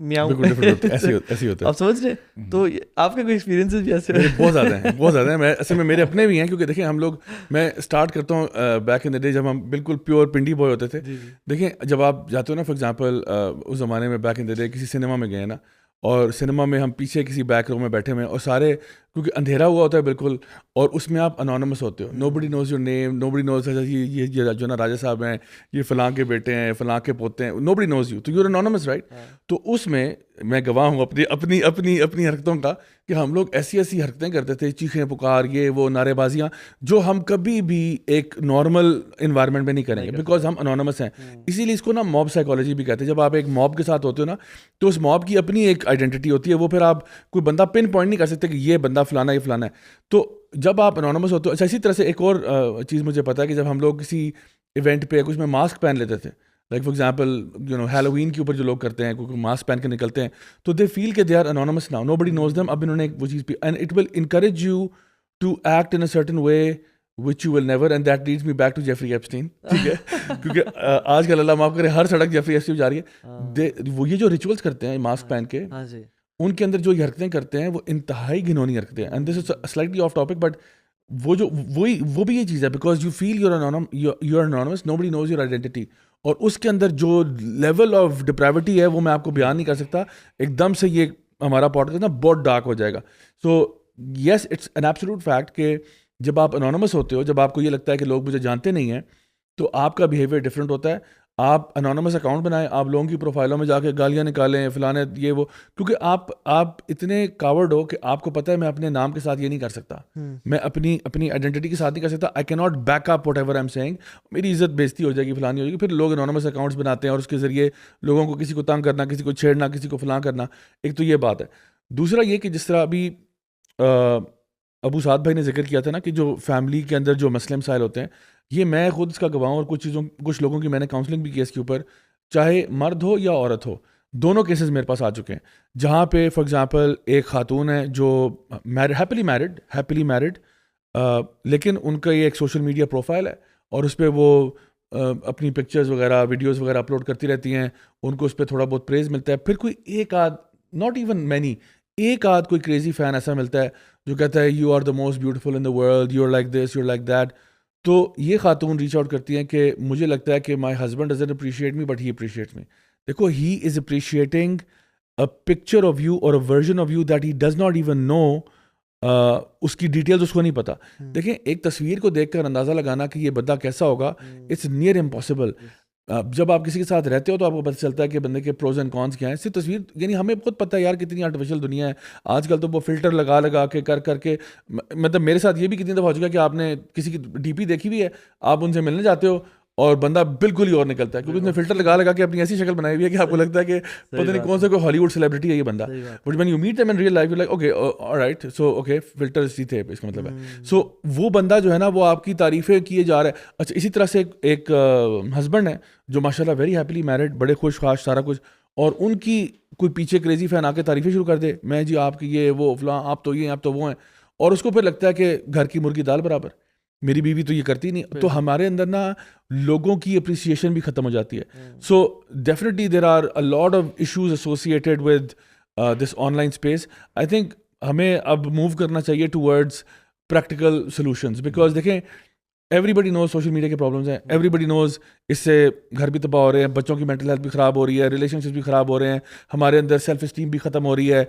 میاؤں ایسے ہوتا ہے. آپ سمجھ رہے ہیں؟ تو آپ کا کوئی ایکسپیرینس بھی ایسے بہت زیادہ ہیں. میں اصل میں میرے اپنے بھی ہیں، کیونکہ دیکھیں ہم لوگ، میں اسٹارٹ کرتا ہوں بیک ان دا ڈے جب ہم بالکل پیور پنڈی بوائے ہوتے تھے. دیکھیں جب آپ جاتے ہو نا، فار ایگزامپل اس زمانے میں بیک ان دا ڈے کسی سنیما میں گئے نا، اور سنیما میں ہم پیچھے کسی بیک روم میں بیٹھے ہوئے ہیں، اور سارے کیونکہ اندھیرا ہوا ہوتا ہے بالکل، اور اس میں آپ انانومس ہوتے ہو. نو بڈی نوز یور نیم، نو بڈی نوز یہ جو نا راجا صاحب ہیں، یہ فلاں کے بیٹے ہیں، فلاں کے پوتے ہیں، نو بڈی نوز یو، تو یور انانومس، رائٹ؟ تو اس میں گواہ ہوں اپنی حرکتوں کا، کہ ہم لوگ ایسی حرکتیں کرتے تھے، چیخیں پکار، یہ وہ نعرے بازیاں، جو ہم کبھی بھی ایک نارمل انوائرمنٹ میں نہیں کریں گے، بیکاز ہم انانومس ہیں. اسی لیے اس کو نا موب سائیکالوجی بھی کہتے ہیں. جب آپ ایک موب کے ساتھ ہوتے ہو نا، تو اس موب کی اپنی ایک آئیڈینٹی ہوتی ہے، وہ پھر آپ کوئی بندہ پن پوائنٹ نہیں کر سکتے کہ یہ بندہ فلانا یہ فلانا ہے. تو جب آپ انانومس ہوتے ہو، اچھا اسی طرح سے ایک اور چیز مجھے پتا ہے کہ جب ہم لوگ کسی ایونٹ پہ کچھ میں ماسک پہن لیتے تھے، لائک فار ایگزامپل ہیلووین کے اوپر جو لوگ کرتے ہیں، کیونکہ ماسک پہن کے نکلتے ہیں، تو دے فیل کہ they are anonymous now, nobody knows them. اب انہوں نے وہ چیز پہ، and it will encourage you to act in a certain way which you will never, and that leads me back to Jeffrey Epstein. ٹھیک ہے، کیونکہ آج کل اللہ معاف کرے ہر سڑک جیفری ایپسٹین جا رہی ہے. وہ یہ جو ریچولس کرتے ہیں ماسک پہن کے، ان کے اندر جو یہ حرکتیں کرتے ہیں وہ انتہائی گھنونی حرکتیں ہیں. And this is slightly off topic, but وہ بھی یہ چیز ہے، because you feel your anonymous, nobody knows your identity. اور اس کے اندر جو لیول آف ڈپریوٹی ہے وہ میں آپ کو بیان نہیں کر سکتا. ایک دم سے یہ ہمارا پوڈکاسٹ نا بہت ڈارک ہو جائے گا. سو یس، اٹس این ایبسولوٹ فیکٹ کہ جب آپ انانومس ہوتے ہو، جب آپ کو یہ لگتا ہے کہ لوگ مجھے جانتے نہیں ہیں، تو آپ کا بیہیویئر ڈفرینٹ ہوتا ہے. آپ انانومس اکاؤنٹ بنائیں، آپ لوگوں کی پروفائلوں میں جا کے گالیاں نکالیں، فلانے یہ وہ، کیونکہ آپ اتنے کاورڈ ہو کہ آپ کو پتہ ہے میں اپنے نام کے ساتھ یہ نہیں کر سکتا، میں اپنی آئیڈینٹی کے ساتھ نہیں کر سکتا. آئی کی not back up whatever I am seeing. میری عزت بےزتی ہو جائے گی، فلانی ہو جائے گی. پھر لوگ انانومس اکاؤنٹس بناتے ہیں اور اس کے ذریعے لوگوں کو کسی کو تنگ کرنا، کسی کو چھیڑنا، کسی کو فلاں کرنا. ایک تو یہ بات ہے. دوسرا یہ کہ جس طرح ابھی ابو سعد بھائی نے ذکر کیا تھا نا کہ جو فیملی کے اندر جو مسئلے مسائل ہوتے ہیں، یہ میں خود اس کا گواہ ہوں، اور کچھ لوگوں کی میں نے کاؤنسلنگ بھی کی اس کے اوپر، چاہے مرد ہو یا عورت ہو. دونوں کیسز میرے پاس آ چکے ہیں جہاں پہ فار ایگزامپل ایک خاتون ہے جو ہیپیلی میرڈ، لیکن ان کا یہ ایک سوشل میڈیا پروفائل ہے، اور اس پہ وہ اپنی پکچرز وغیرہ ویڈیوز وغیرہ اپلوڈ کرتی رہتی ہیں. ان کو اس پہ تھوڑا بہت پریز ملتا ہے. پھر کوئی ایک آدھ، ناٹ ایون مینی، ایک آدھ کوئی کریزی فین ایسا ملتا ہے جو کہتا ہے you are the most beautiful in the world, you are like this, you are like that. تو یہ خاتون ریچ آؤٹ کرتی ہیں کہ مجھے لگتا ہے کہ my husband doesn't appreciate me but he appreciates me. دیکھو، he is appreciating a picture of you اور a version of you that he does not even know. اس کی ڈیٹیلز اس کو نہیں پتہ. دیکھیں، ایک تصویر کو دیکھ کر اندازہ لگانا کہ یہ بندہ کیسا ہوگا، اٹس نیئر امپاسبل. جب آپ کسی کے ساتھ رہتے ہو تو آپ کو پتہ چلتا ہے کہ بندے کے پروز اینڈ کونس کیا ہیں. صرف تصویر، یعنی ہمیں خود پتہ ہے یار کتنی آرٹیفیشل دنیا ہے آج کل. تو وہ فلٹر لگا کے کر کے، مطلب میرے ساتھ یہ بھی کتنی دفعہ ہو چکا ہے کہ آپ نے کسی کی ڈی پی دیکھی ہوئی ہے، آپ ان سے ملنے جاتے ہو اور بندہ بالکل ہی اور نکلتا ہے، کیونکہ اس نے فلٹر لگا کے اپنی ایسی شکل بنائی ہوئی ہے کہ آپ کو لگتا ہے کہ پتہ نہیں کون سا کوئی ہالی ووڈ سیلیبریٹی ہے یہ بندہ. But when you meet them in real life you like okay alright, so okay filters ہی تھے، اس کا مطلب ہے. سو وہ بندہ جو ہے نا وہ آپ کی تعریفیں کیے جا رہا ہے. اچھا، اسی طرح سے ایک ہسبینڈ ہے جو ماشاء اللہ ویری ہیپیلی میرڈ، بڑے خوش خاص سارا کچھ، اور ان کی کوئی پیچھے کریزی فین آ کے تعریفیں شروع کر دے، میں جی آپ کی یہ وہ فلاں، آپ تو یہ آپ تو وہ ہیں، اور اس کو پھر لگتا ہے کہ گھر کی مرغی دال برابر. میری بیوی تو یہ کرتی نہیں, تو ہمارے اندر نا لوگوں کی اپریسیشن بھی ختم ہو جاتی ہے. So definitely there are a lot of issues associated with this online space. I think ہمیں اب موو کرنا چاہیے ٹورڈز پریکٹیکل سولوشنز, بیکاز دیکھیں everybody knows social media کے پرابلمس ہیں, ایوری بڈی نوز اس سے گھر بھی تباہ ہو رہے ہیں, بچوں کی مینٹل ہیلتھ بھی خراب ہو رہی ہے, ریلیشن شپس بھی خراب ہو رہے ہیں, ہمارے اندر سیلف اسٹیم بھی ختم ہو رہی ہے,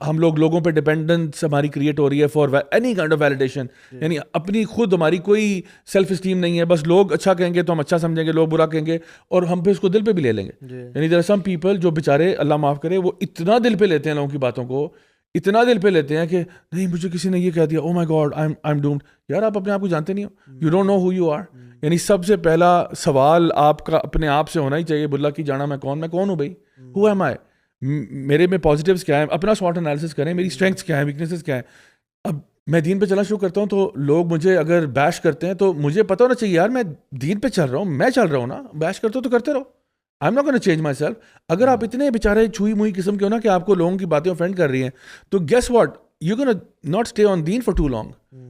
ہم لوگوں پہ ڈپینڈنس ہماری کریٹ ہو رہی ہے for any kind of validation. یعنی اپنی خود ہماری کوئی سیلف اسٹیم نہیں ہے, بس لوگ اچھا کہیں گے تو ہم اچھا سمجھیں گے, لوگ برا کہیں گے اور ہم پھر اس کو دل پہ بھی لے لیں گے. یعنی دیر آر سم پیپل جو بیچارے اللہ معاف کرے وہ اتنا دل پہ لیتے ہیں لوگوں کی باتوں کو, اتنا دل پہ لیتے ہیں کہ نہیں مجھے کسی نے یہ کہہ دیا, oh my god I am doomed. یار آپ اپنے آپ کو جانتے نہیں ہو, you don't know who you are. یعنی سب سے پہلا سوال آپ کا اپنے آپ سے ہونا ہی چاہیے, بلا کی جانا میں کون ہوں بھائی, ہو ایم آئی, میرے میں پازیٹیوز کیا ہیں, اپنا سوٹ انالیسس کریں, میری اسٹرینگس کیا ہیں, ویکنیسز کیا ہیں. اب میں دین پہ چلنا شروع کرتا ہوں تو لوگ مجھے اگر بیش کرتے ہیں تو مجھے پتہ ہونا چاہیے یار میں دین پہ چل رہا ہوں, میں چل رہا ہوں نا, بیش کرتے ہو تو کرتے رہو, I am not gonna change my self. اگر آپ اتنے بیچارے چھوئی موئی قسم کے ہو نا کہ آپ کو لوگوں کی باتیں آفینڈ کر رہی ہیں, تو guess what, you gonna not stay on then for too long,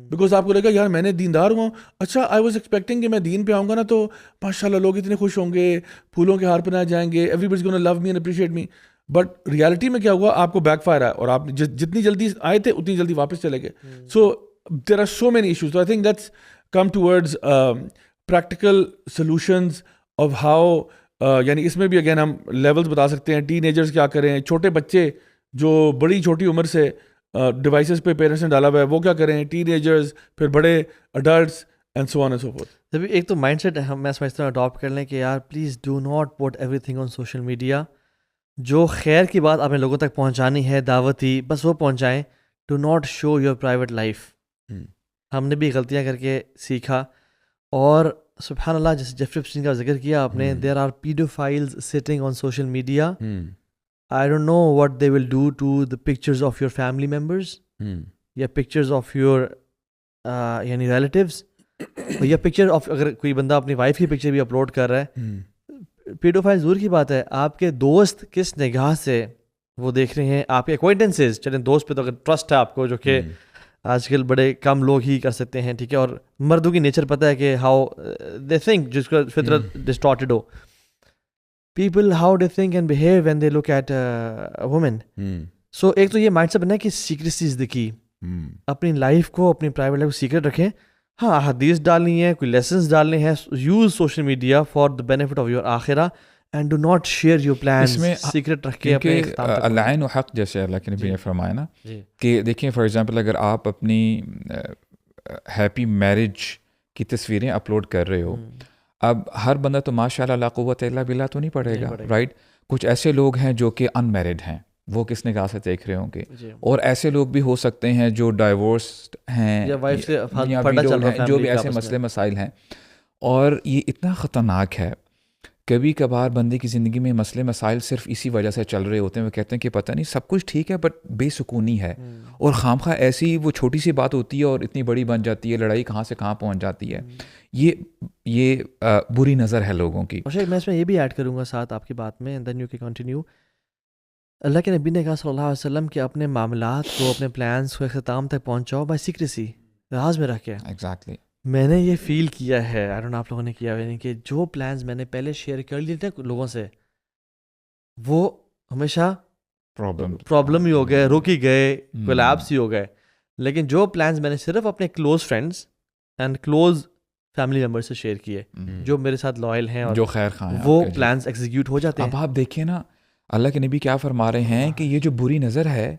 because آپ کو لگا یار میں نے دیندار ہوں, اچھا آئی واز ایکسپیکٹنگ کہ میں دین پہ آؤں گا نا تو ماشاء اللہ لوگ اتنے خوش ہوں گے, پھولوں کے ہار پہنائے جائیں گے, everybody gonna love me and appreciate me. But reality میں کیا ہوا, آپ کو بیک فائر آیا اور آپ جتنی جلدی آئے تھے اتنی جلدی واپس چلے گئے. So there are so many issues. I think let's come towards practical solutions of how, یعنی اس میں بھی اگین ہم لیولز بتا سکتے ہیں, ٹین ایجرز کیا کریں, چھوٹے بچے جو بڑی چھوٹی عمر سے ڈیوائسز پہ پیرنٹس نے ڈالا ہوا ہے وہ کیا کریں, ٹین ایجرز, پھر بڑے adults and so on and so forth. جب ایک تو مائنڈ سیٹ میں سمجھتا ہوں اڈاپٹ کر لیں کہ یار please do not put every thing on social media. جو خیر کی بات آپ نے لوگوں تک پہنچانی ہے, دعوتی, بس وہ پہنچائیں. Do not show your private life. ہم نے بھی غلطیاں کر کے سیکھا, اور سبحان اللہ جیسے جیفری ایپسٹین کا ذکر کیا آپ نے, there are paedophiles sitting on social media. I don't know what they will do to the pictures of your family members, یا pictures of your یعنی relatives, یا picture of اگر کوئی بندہ اپنی وائف کی پکچر بھی اپلوڈ کر رہا ہے. پیڈوفائل دور کی بات ہے, آپ کے دوست کس نگاہ سے وہ دیکھ رہے ہیں, آپ کے اکوائنٹنسز, چلیں دوست پہ تو اگر ٹرسٹ ہے آپ کو, جو کہ آج کل بڑے کم لوگ ہی کر سکتے ہیں, ٹھیک ہے, اور مردوں کی نیچر پتہ ہے کہ ہاؤ دے تھنک, جس کا فطرت distorted who. People how they think and behave when they look at a woman. So ایک تو یہ مائنڈ سیٹ بنا ہے کہ سیکریسی از دی کی. اپنی لائف کو, اپنی پرائیویٹ لائف کو سیکرٹ رکھیں. ہاں حدیث ڈالنی ہے, کوئی لیسنس ڈالنے ہیں, use social media for the benefit of your آخرہ, and do not share your plans, secret رکھ کے اپنے العین و حق, جیسے اللہ کے نبی نے فرمایا نا کہ دیکھیں فار ایگزامپل اگر آپ اپنی ہیپی میرج کی تصویریں اپلوڈ کر رہے ہو, اب ہر بندہ تو ماشاء اللہ لا قوت الا باللہ تو نہیں پڑھے گا, رائٹ. کچھ ایسے لوگ ہیں جو کہ ان میرڈ ہیں, وہ کس نگاہ سے دیکھ رہے ہوں گے, اور ایسے لوگ بھی ہو سکتے ہیں جو ڈائیورسڈ ہیں, جو بھی ایسے مسئلے مسائل ہیں. اور یہ اتنا خطرناک ہے, کبھی کبھار بندے کی زندگی میں مسئلے مسائل صرف اسی وجہ سے چل رہے ہوتے ہیں, وہ کہتے ہیں کہ پتہ نہیں سب کچھ ٹھیک ہے بٹ بے سکونی ہے, اور خامخواہ ایسی وہ چھوٹی سی بات ہوتی ہے اور اتنی بڑی بن جاتی ہے, لڑائی کہاں سے کہاں پہنچ جاتی ہے. یہ بری نظر ہے لوگوں کی. اور میں اس میں یہ بھی ایڈ کروں گا ساتھ آپ کی بات میں, دین یو کین کنٹینیو. اللہ کے نبی نے کہا صلی اللہ علیہ وسلم کہ اپنے معاملات کو, اپنے پلانس کو اختتام تک پہنچاؤ بائی سیکریسی, راز میں رکھ کے. ایگزیکٹلی. میں نے یہ فیل کیا ہے, آئی ڈونٹ نو آپ لوگوں نے کیا ہے, کہ جو پلانس میں نے پہلے شیئر کر لیے تھے لوگوں سے, وہ ہمیشہ پرابلم ہی ہو گئے, رک ہی گئے, کولیپس ہی ہو گئے. لیکن جو پلانس میں نے صرف اپنے close friends and close family member سے شیئر کیے, جو میرے ساتھ لائل ہیں اور جو خیر خواہ ہیں, وہ پلانس ایگزیکیوٹ ہو جاتے ہیں. اب آپ دیکھیں نا اللہ کے نبی کیا فرما رہے ہیں کہ یہ جو بری نظر ہے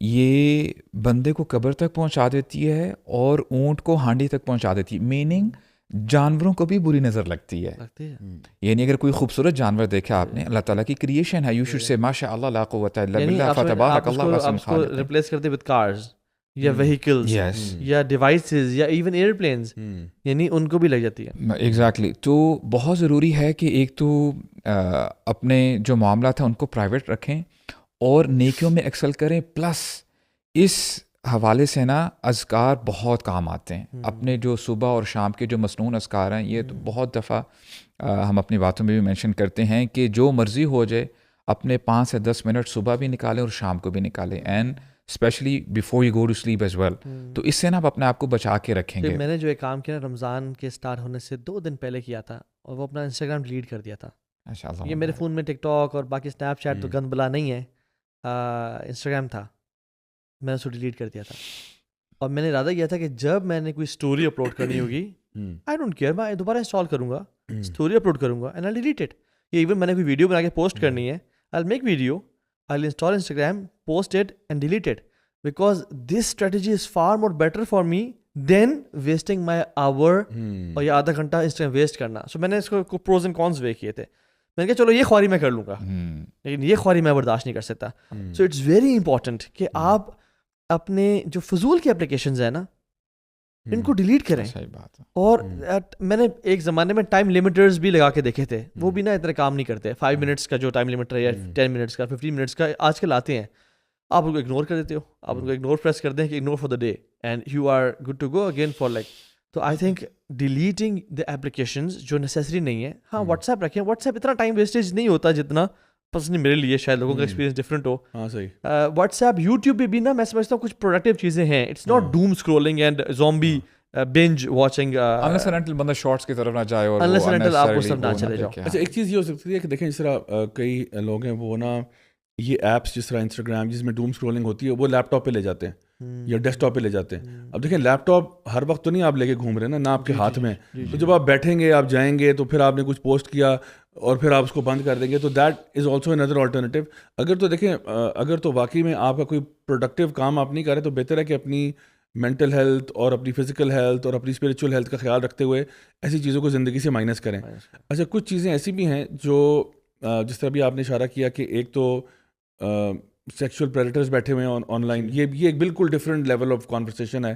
یہ بندے کو قبر تک پہنچا دیتی ہے اور اونٹ کو ہانڈی تک پہنچا دیتی ہے. میننگ جانوروں کو بھی بری نظر لگتی ہے. یعنی اگر کوئی خوبصورت جانور دیکھا آپ نے, اللہ تعالیٰ کی کریشن ہے, یو شوڈ سے ماشاء اللہ لا قوت الا باللہ فتبارک اللہ احسن الخالقین. ریپلیس کرتے ود کارز یا وہیکلز یا ڈیوائسز یا ایون ایئرپلینز, یعنی ان کو بھی لگ جاتی ہے. ایگزیکٹلی. تو بہت ضروری ہے کہ ایک تو اپنے جو معاملات ہیں ان کو پرائیویٹ رکھیں اور نیکیوں میں ایکسل کریں, پلس اس حوالے سے نا اذکار بہت کام آتے ہیں. اپنے جو صبح اور شام کے جو مسنون اذکار ہیں, یہ تو بہت دفعہ ہم اپنی باتوں میں بھی مینشن کرتے ہیں کہ جو مرضی ہو جائے اپنے 5 سے 10 منٹ صبح بھی نکالیں اور شام کو بھی نکالیں, and especially before you go to sleep as well. تو اس سے نا آپ اپنے آپ کو بچا کے رکھیں گے. میں نے جو ایک کام کیا نا رمضان کے اسٹارٹ ہونے سے 2 دن پہلے کیا تھا, اور وہ اپنا انسٹاگرام ڈیلیٹ کر دیا تھا. یہ میرے فون میں ٹک ٹاک اور باقی اسنیپ چیٹ تو گند بلا نہیں ہے, انسٹاگرام تھا, میں نے اس کو ڈیلیٹ کر دیا تھا. اور میں نے ارادہ کیا تھا کہ جب میں نے کوئی اسٹوری اپلوڈ کرنی ہوگی, آئی ڈونٹ کیئر, میں دوبارہ انسٹال کروں گا, اسٹوری اپلوڈ کروں گا اینڈ آئی ڈیلیٹ اٹ. یا ایون میں نے کوئی ویڈیو بنا کے پوسٹ کرنی ہے, I make video, I install Instagram, post it and delete it, because this strategy is for more better for me than wasting my hour اور یا آدھا گھنٹہ انسٹاگرام ویسٹ کرنا. سو میں نے اس کو پروز اینڈ کونس وے کیے تھے. میں نے کہا چلو یہ خواری میں کر لوں گا, لیکن یہ خواری میں برداشت نہیں کر سکتا. سو اٹس ویری امپورٹنٹ کہ آپ اپنے جو فضول کی اپلیکیشنز ہیں نا ان کو ڈیلیٹ کریں. اور میں نے ایک زمانے میں ٹائم لمیٹرز بھی لگا کے دیکھے تھے, وہ بھی نا اتنے کام نہیں کرتے. 5 منٹس کا جو ٹائم لمیٹر ہے یا 10 منٹس کا 15 منٹس کا آج کل آتے ہیں, آپ ان کو اگنور کر دیتے ہو, آپ ان کو اگنور پریس کر دیں کہ ignore for the day and you are good to go again for like. تو I think deleting the applications جو نیسیسری نہیں ہے. ہاں واٹس ایپ رکھیں, واٹس ایپ اتنا ٹائم ویسٹیج نہیں ہوتا جتنا پرسنلی میرے لیے, شاید لوگوں کا ایکسپیرینس ڈفرینٹ ہو. ہاں صحیح. واٹس ایپ, یوٹیوب پہ بھی نا میں سمجھتا ہوں کچھ پروڈکٹیو چیزیں ہیں. It's not doom scrolling and zombie binge watching, unless and until بندہ شارٹس کی طرف نہ جائے اور unless and until آپ اس طرف نہ چلے جاؤ. اچھا ایک چیز یہ ہو سکتی ہے کہ دیکھیں جس طرح کئی لوگ ہیں وہ نا یہ ایپس جس طرح انسٹاگرام جس میں ڈوم اسکرولنگ ہوتی ہے وہ لیپ ٹاپ پہ لے جاتے ہیں یا ڈیسک ٹاپ پہ لے جاتے ہیں. اب دیکھیں لیپ ٹاپ ہر وقت تو نہیں آپ لے کے گھوم رہے نہ آپ کے ہاتھ میں. تو جب آپ بیٹھیں گے, آپ جائیں گے, تو پھر آپ نے کچھ پوسٹ کیا اور پھر آپ اس کو بند کر دیں گے, تو that is also another alternative. اگر تو دیکھیں اگر تو واقعی میں آپ کا کوئی پروڈکٹیو کام آپ نہیں کر رہے تو بہتر ہے کہ اپنی مینٹل ہیلتھ اور اپنی فزیکل ہیلتھ اور اپنی اسپریچول ہیلتھ کا خیال رکھتے ہوئے ایسی چیزوں کو زندگی سے مائنس کریں. اچھا کچھ چیزیں ایسی بھی ہیں جو جس طرح بھی آپ نے اشارہ کیا کہ ایک تو سیکشول پریڈیٹرز بیٹھے ہوئے ہیں آن لائن, یہ ایک بالکل ڈفرینٹ لیول آف کانورسیشن ہے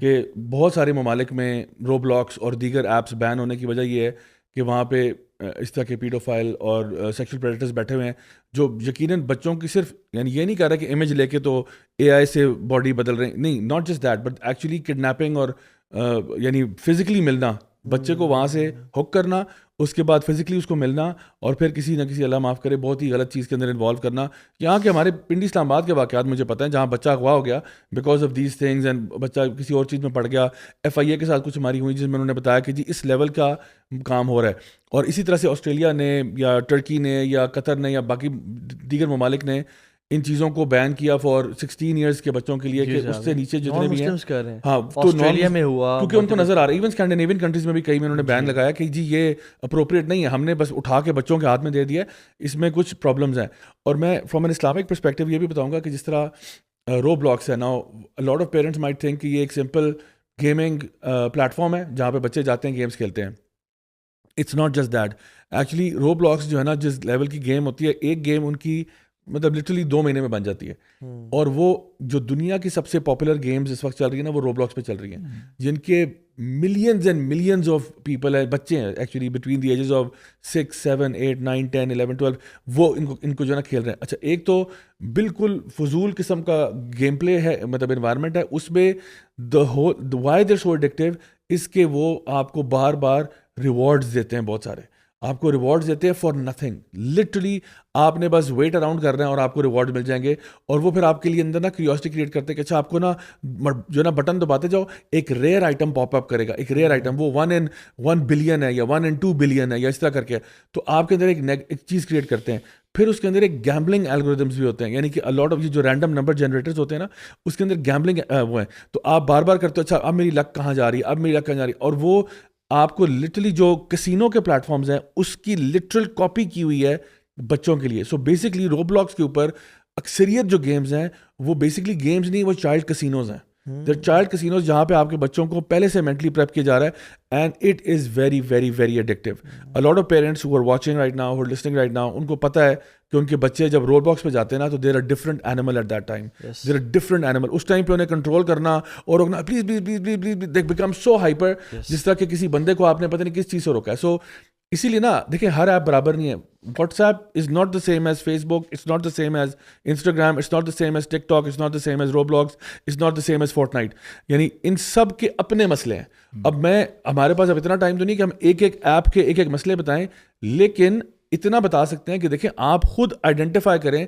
کہ بہت سارے ممالک میں رو بلاکس اور دیگر ایپس بین ہونے کی وجہ یہ ہے کہ وہاں پہ اس طرح کے پیڈوفائل اور سیکشول پریڈیٹرز بیٹھے ہوئے ہیں جو یقیناً بچوں کی صرف یعنی یہ نہیں کہہ رہا کہ امیج لے کے تو اے آئی سے باڈی بدل رہے ہیں, نہیں, not just that but actually kidnapping اور یعنی فزیکلی ملنا, بچے کو وہاں سے ہک کرنا, اس کے بعد فزیکلی اس کو ملنا اور پھر کسی نہ کسی اللہ معاف کرے بہت ہی غلط چیز کے اندر انوالو کرنا. یہاں کے ہمارے پنڈی اسلام آباد کے واقعات مجھے پتہ ہیں جہاں بچہ اغوا ہو گیا because of these things and بچہ کسی اور چیز میں پڑ گیا. FIA کے ساتھ کچھ ہماری ہوئی جس میں انہوں نے بتایا کہ جی اس لیول کا کام ہو رہا ہے. اور اسی طرح سے آسٹریلیا نے یا ٹرکی نے یا قطر نے یا باقی دیگر ممالک نے ان چیزوں کو بین کیا فار 16 ایئرس کے بچوں کے لیے کہ اس سے نیچے جتنے بھی ہیں. ہاں تو آسٹریلیا میں ہوا کیونکہ ان کو نظر آ رہا ہے, ایون اسکینڈینیوین کنٹریز میں بھی کئی میں انہوں نے بین لگایا کہ جی یہ اپروپریٹ نہیں ہے, ہم نے بس اٹھا کے بچوں کے ہاتھ میں دے دیا, اس میں کچھ پرابلمز ہیں. اور میں فرام این اسلامک پرسپیکٹیو یہ بھی بتاؤں گا کہ جس طرح رو بلاکس ہے نا, لاٹ آف پیرنٹس مائٹ تھنک کہ یہ ایک سمپل گیمنگ پلیٹ فارم ہے جہاں پہ بچے جاتے ہیں گیمس کھیلتے ہیں. It's not just that. Actually Roblox جو ہے نا جس لیول کی گیم ہوتی ہے, ایک گیم ان کی مطلب لٹرلی 2 مہینے میں بن جاتی ہے. اور وہ جو دنیا کی سب سے پاپولر گیمز اس وقت چل رہی ہیں نا وہ رو بلاکس پہ چل رہی ہیں, جن کے millions and millions of people ہیں, بچے ہیں actually between the ages of 6, 7, 8, 9, 10, 11, 12 وہ ان کو جو ہے نا کھیل رہے ہیں. اچھا ایک تو بالکل فضول قسم کا گیم پلے ہے, مطلب انوائرمنٹ ہے اس میں, وائی دے سو ایڈکٹیو اس کے وہ آپ کو بار بار ریوارڈز دیتے ہیں, بہت سارے آپ کو ریوارڈز دیتے ہیں فار نتھنگ. لٹرلی آپ نے بس ویٹ اراؤنڈ کرنا ہے اور آپ کو ریوارڈ مل جائیں گے. اور وہ پھر آپ کے لیے اندر نا کیوریوسٹی کریٹ کرتے ہیں کہ اچھا آپ کو نا جو نا بٹن دباتے جاؤ, ایک ریئر آئٹم پاپ اپ کرے گا, ایک ریئر آئٹم وہ 1 in 1 billion ہے یا 1 in 2 billion ہے یا اس طرح کر کے, تو آپ کے اندر ایک چیز کریٹ کرتے ہیں. پھر اس کے اندر ایک گیمبلنگ الگوریدمس بھی ہوتے ہیں, یعنی کہ لاٹ آف یہ جو رینڈم نمبر جنریٹرز ہوتے ہیں نا اس کے اندر گیمبلنگ وہ ہیں. تو آپ بار بار کرتے ہو اچھا اب میری لک کہاں جا رہی ہے, اب میری لک کہاں جا رہی ہے, اور وہ آپ کو لٹرلی جو کسینو کے پلیٹ فارمز ہیں اس کی لٹرل کاپی کی ہوئی ہے بچوں کے لیے. سو بیسکلی رو بلاکس کے اوپر اکثریت جو گیمز ہیں وہ بیسکلی گیمز نہیں, وہ چائلڈ کسینوز ہیں. چائلڈ کسینوز جہاں پہ آپ کے بچوں کو پہلے سے مینٹلی پریپ کیا جا رہا ہے, and it is very very very addictive. A lot of parents who are watching right now, who are listening right now, ان کو پتہ ہے کہ ان کے بچے جب رو باکس پہ جاتے ہیں نا تو there are different animal at that time, there are different animal. اس ٹائم پہ انہیں کنٹرول کرنا اور روکنا, please please please please please, they become so hyper, جس طرح کہ کسی بندے کو آپ نے پتہ نہیں کس چیز سے روکا ہے. سو اسی لیے نا دیکھیں ہر ایپ برابر نہیں ہے. WhatsApp is not the same as Facebook, it's not the same as Instagram, it's not the same as TikTok, it's not the same as Roblox, it's not the same as Fortnite. یعنی ان سب کے اپنے مسئلے ہیں. اب ہمارے پاس اب اتنا ٹائم تو نہیں کہ ہم ایک ایک ایپ کے ایک ایک مسئلے بتائیں, لیکن اتنا بتا سکتے ہیں کہ دیکھیں آپ خود آئیڈینٹیفائی کریں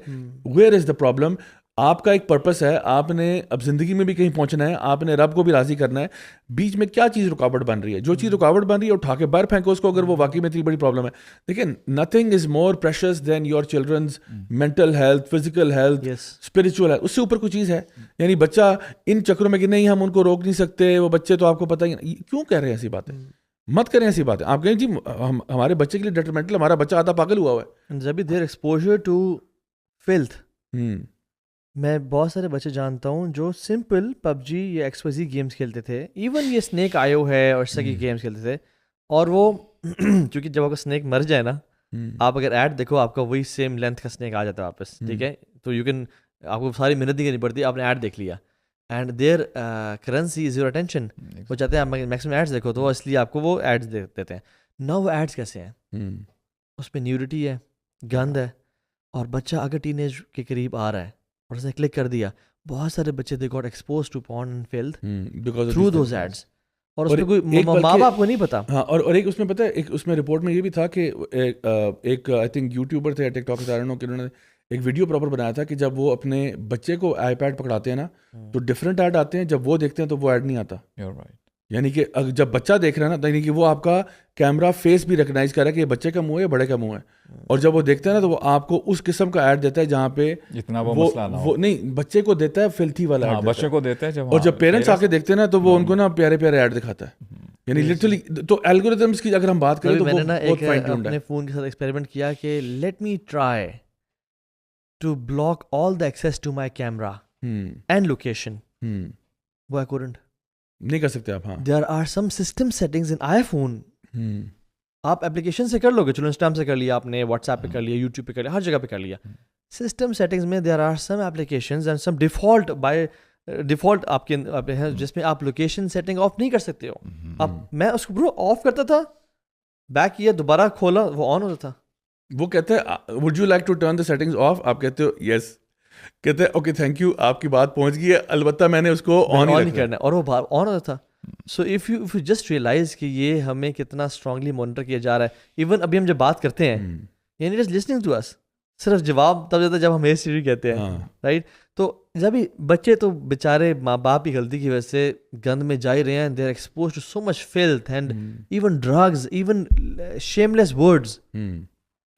ویئر از دا پرابلم. آپ کا ایک پرپس ہے, آپ نے اب زندگی میں بھی کہیں پہنچنا ہے, آپ نے رب کو بھی راضی کرنا ہے, بیچ میں کیا چیز رکاوٹ بن رہی ہے, جو چیز رکاوٹ بن رہی ہے اٹھا کے باہر پھینکو اس کو, اگر وہ واقعی میں اتنی بڑی پرابلم ہے. دیکھیں nothing is more precious than your children's mental health, physical health, spiritual health, اس سے اوپر کوئی چیز ہے. یعنی بچہ ان چکروں میں کہ نہیں ہم ان کو روک نہیں سکتے, وہ بچے تو آپ کو پتہ ہی, کیوں کہہ رہے ہیں ایسی باتیں, مت کریں ایسی باتیں. آپ کہیں جی ہمارے بچے کے لیے ڈیٹرمنٹل, ہمارا بچہ آدھا پاگل ہوا ہے. جب دیر ایکسپوجر ٹو فلتھ, میں بہت سارے بچے جانتا ہوں جو سمپل پب جی یا ایکسپوزی گیمس کھیلتے تھے, ایون یہ اسنیک آیو ہے اور اس طرح کی گیمس کھیلتے تھے, اور وہ چونکہ جب آپ کا اسنیک مر جائے نا, آپ اگر ایڈ دیکھو آپ کا وہی سیم لینتھ کا اسنیک آ جاتا ہے واپس, ٹھیک ہے, تو یو کین, آپ کو ساری محنت نہیں کرنی پڑتی, آپ نے ایڈ دیکھ لیا, and there currency is your attention. وہ چاہتے ہیں آپ میکسیمم ایڈس دیکھو, تو اس لیے آپ کو وہ ایڈس دیتے ہیں. نہ وہ ایڈس کیسے ہیں, اس پہ نیوڈیٹی ہے, گند ہے, اور بچہ اگر ٹین ایج کے قریب آ رہا ہے اور اس نے کلک کر دیا, بہت سارے بچے دے گاٹ ایکسپوز ٹو پارن اینڈ فلتھ تھرو دوز ایڈس, اور اس میں کوئی ماں باپ کو نہیں پتا. ہاں, اور ایک اس میں پتہ ہے, ایک اس میں رپورٹ میں یہ بھی تھا کہ ایک آئی تھنک یوٹیوبر تھے, ٹک ٹاک کے, انہوں نے ایک ویڈیو پراپر بنایا تھا کہ جب وہ اپنے بچے کو آئی پیڈ پکڑاتے ہیں نا تو ڈفرینٹ ایڈ آتے ہیں, جب وہ دیکھتے ہیں تو وہ ایڈ نہیں آتا. یعنی کہ جب بچہ دیکھ رہا ہے نا, یعنی کہ وہ آپ کا کیمرہ فیس بھی ریکگنائز کر رہا ہے کہ یہ بچے کا منہ ہے یا بڑے کا منہ ہے, اور جب وہ دیکھتا ہے نا تو وہ آپ کو اس قسم کا ایڈ دیتا ہے جہاں پہ وہ نہیں, بچے کو دیتا ہے فلتھی والا ایڈ, بچے کو دیتا ہے, اور جب پیرنٹس آ کے دیکھتے ہیں نا تو وہ ان کو نا پیارے پیارے ایڈ دکھاتا ہے. یعنی لٹرلی تو الگورتھمس کی اگر ہم بات کریں تو میں نے نا ایک اپنے فون کے ساتھ ایکسپیریمنٹ کیا کہ let me try to block all the access to my camera and location. وہ آئی کوڈنٹ, نہیں کر سکتے آپ. ہاں, there are some system settings in iPhone, آپ اپلیکیشن سے کر لو گے, چلو انسٹاگرام سے کر لیا آپ نے, واٹس ایپ پہ کر لیا, یوٹیوب پہ کر لیا, ہر جگہ پہ کر لیا. سسٹم سیٹنگز میں there are some applications and some default by default آپ کے ہیں جس میں آپ لوکیشن سیٹنگ آف نہیں کر سکتے ہو. اب میں اس کو برو آف کرتا تھا, بیک کیا, دوبارہ کھولا, وہ آن ہوتا تھا. وہ کہتے ہیں would you like to turn the settings off, آپ کہتے ہو یس, کہتے ہیں اوکے تھینک یو, آپ کی بات پہنچ گئی ہے, البتہ میں نے اس کو آن نہیں کرنا, اور وہ باہر آن ہوتا تھا. So if you just realize کہ یہ ہمیں کتنا اسٹرانگلی مانیٹر کیا جا رہا ہے. ایون ابھی ہم جب بات کرتے ہیں, یعنی جسٹ لسننگ ٹو اس, صرف جواب تب دیتا ہے جب ہم اے سیری کہتے ہیں, رائٹ. تو جب بچے تو بیچارے ماں باپ کی غلطی کی وجہ سے گند میں جا ہی رہے ہیں, they are expose to so much filth and even drugs, even shameless words.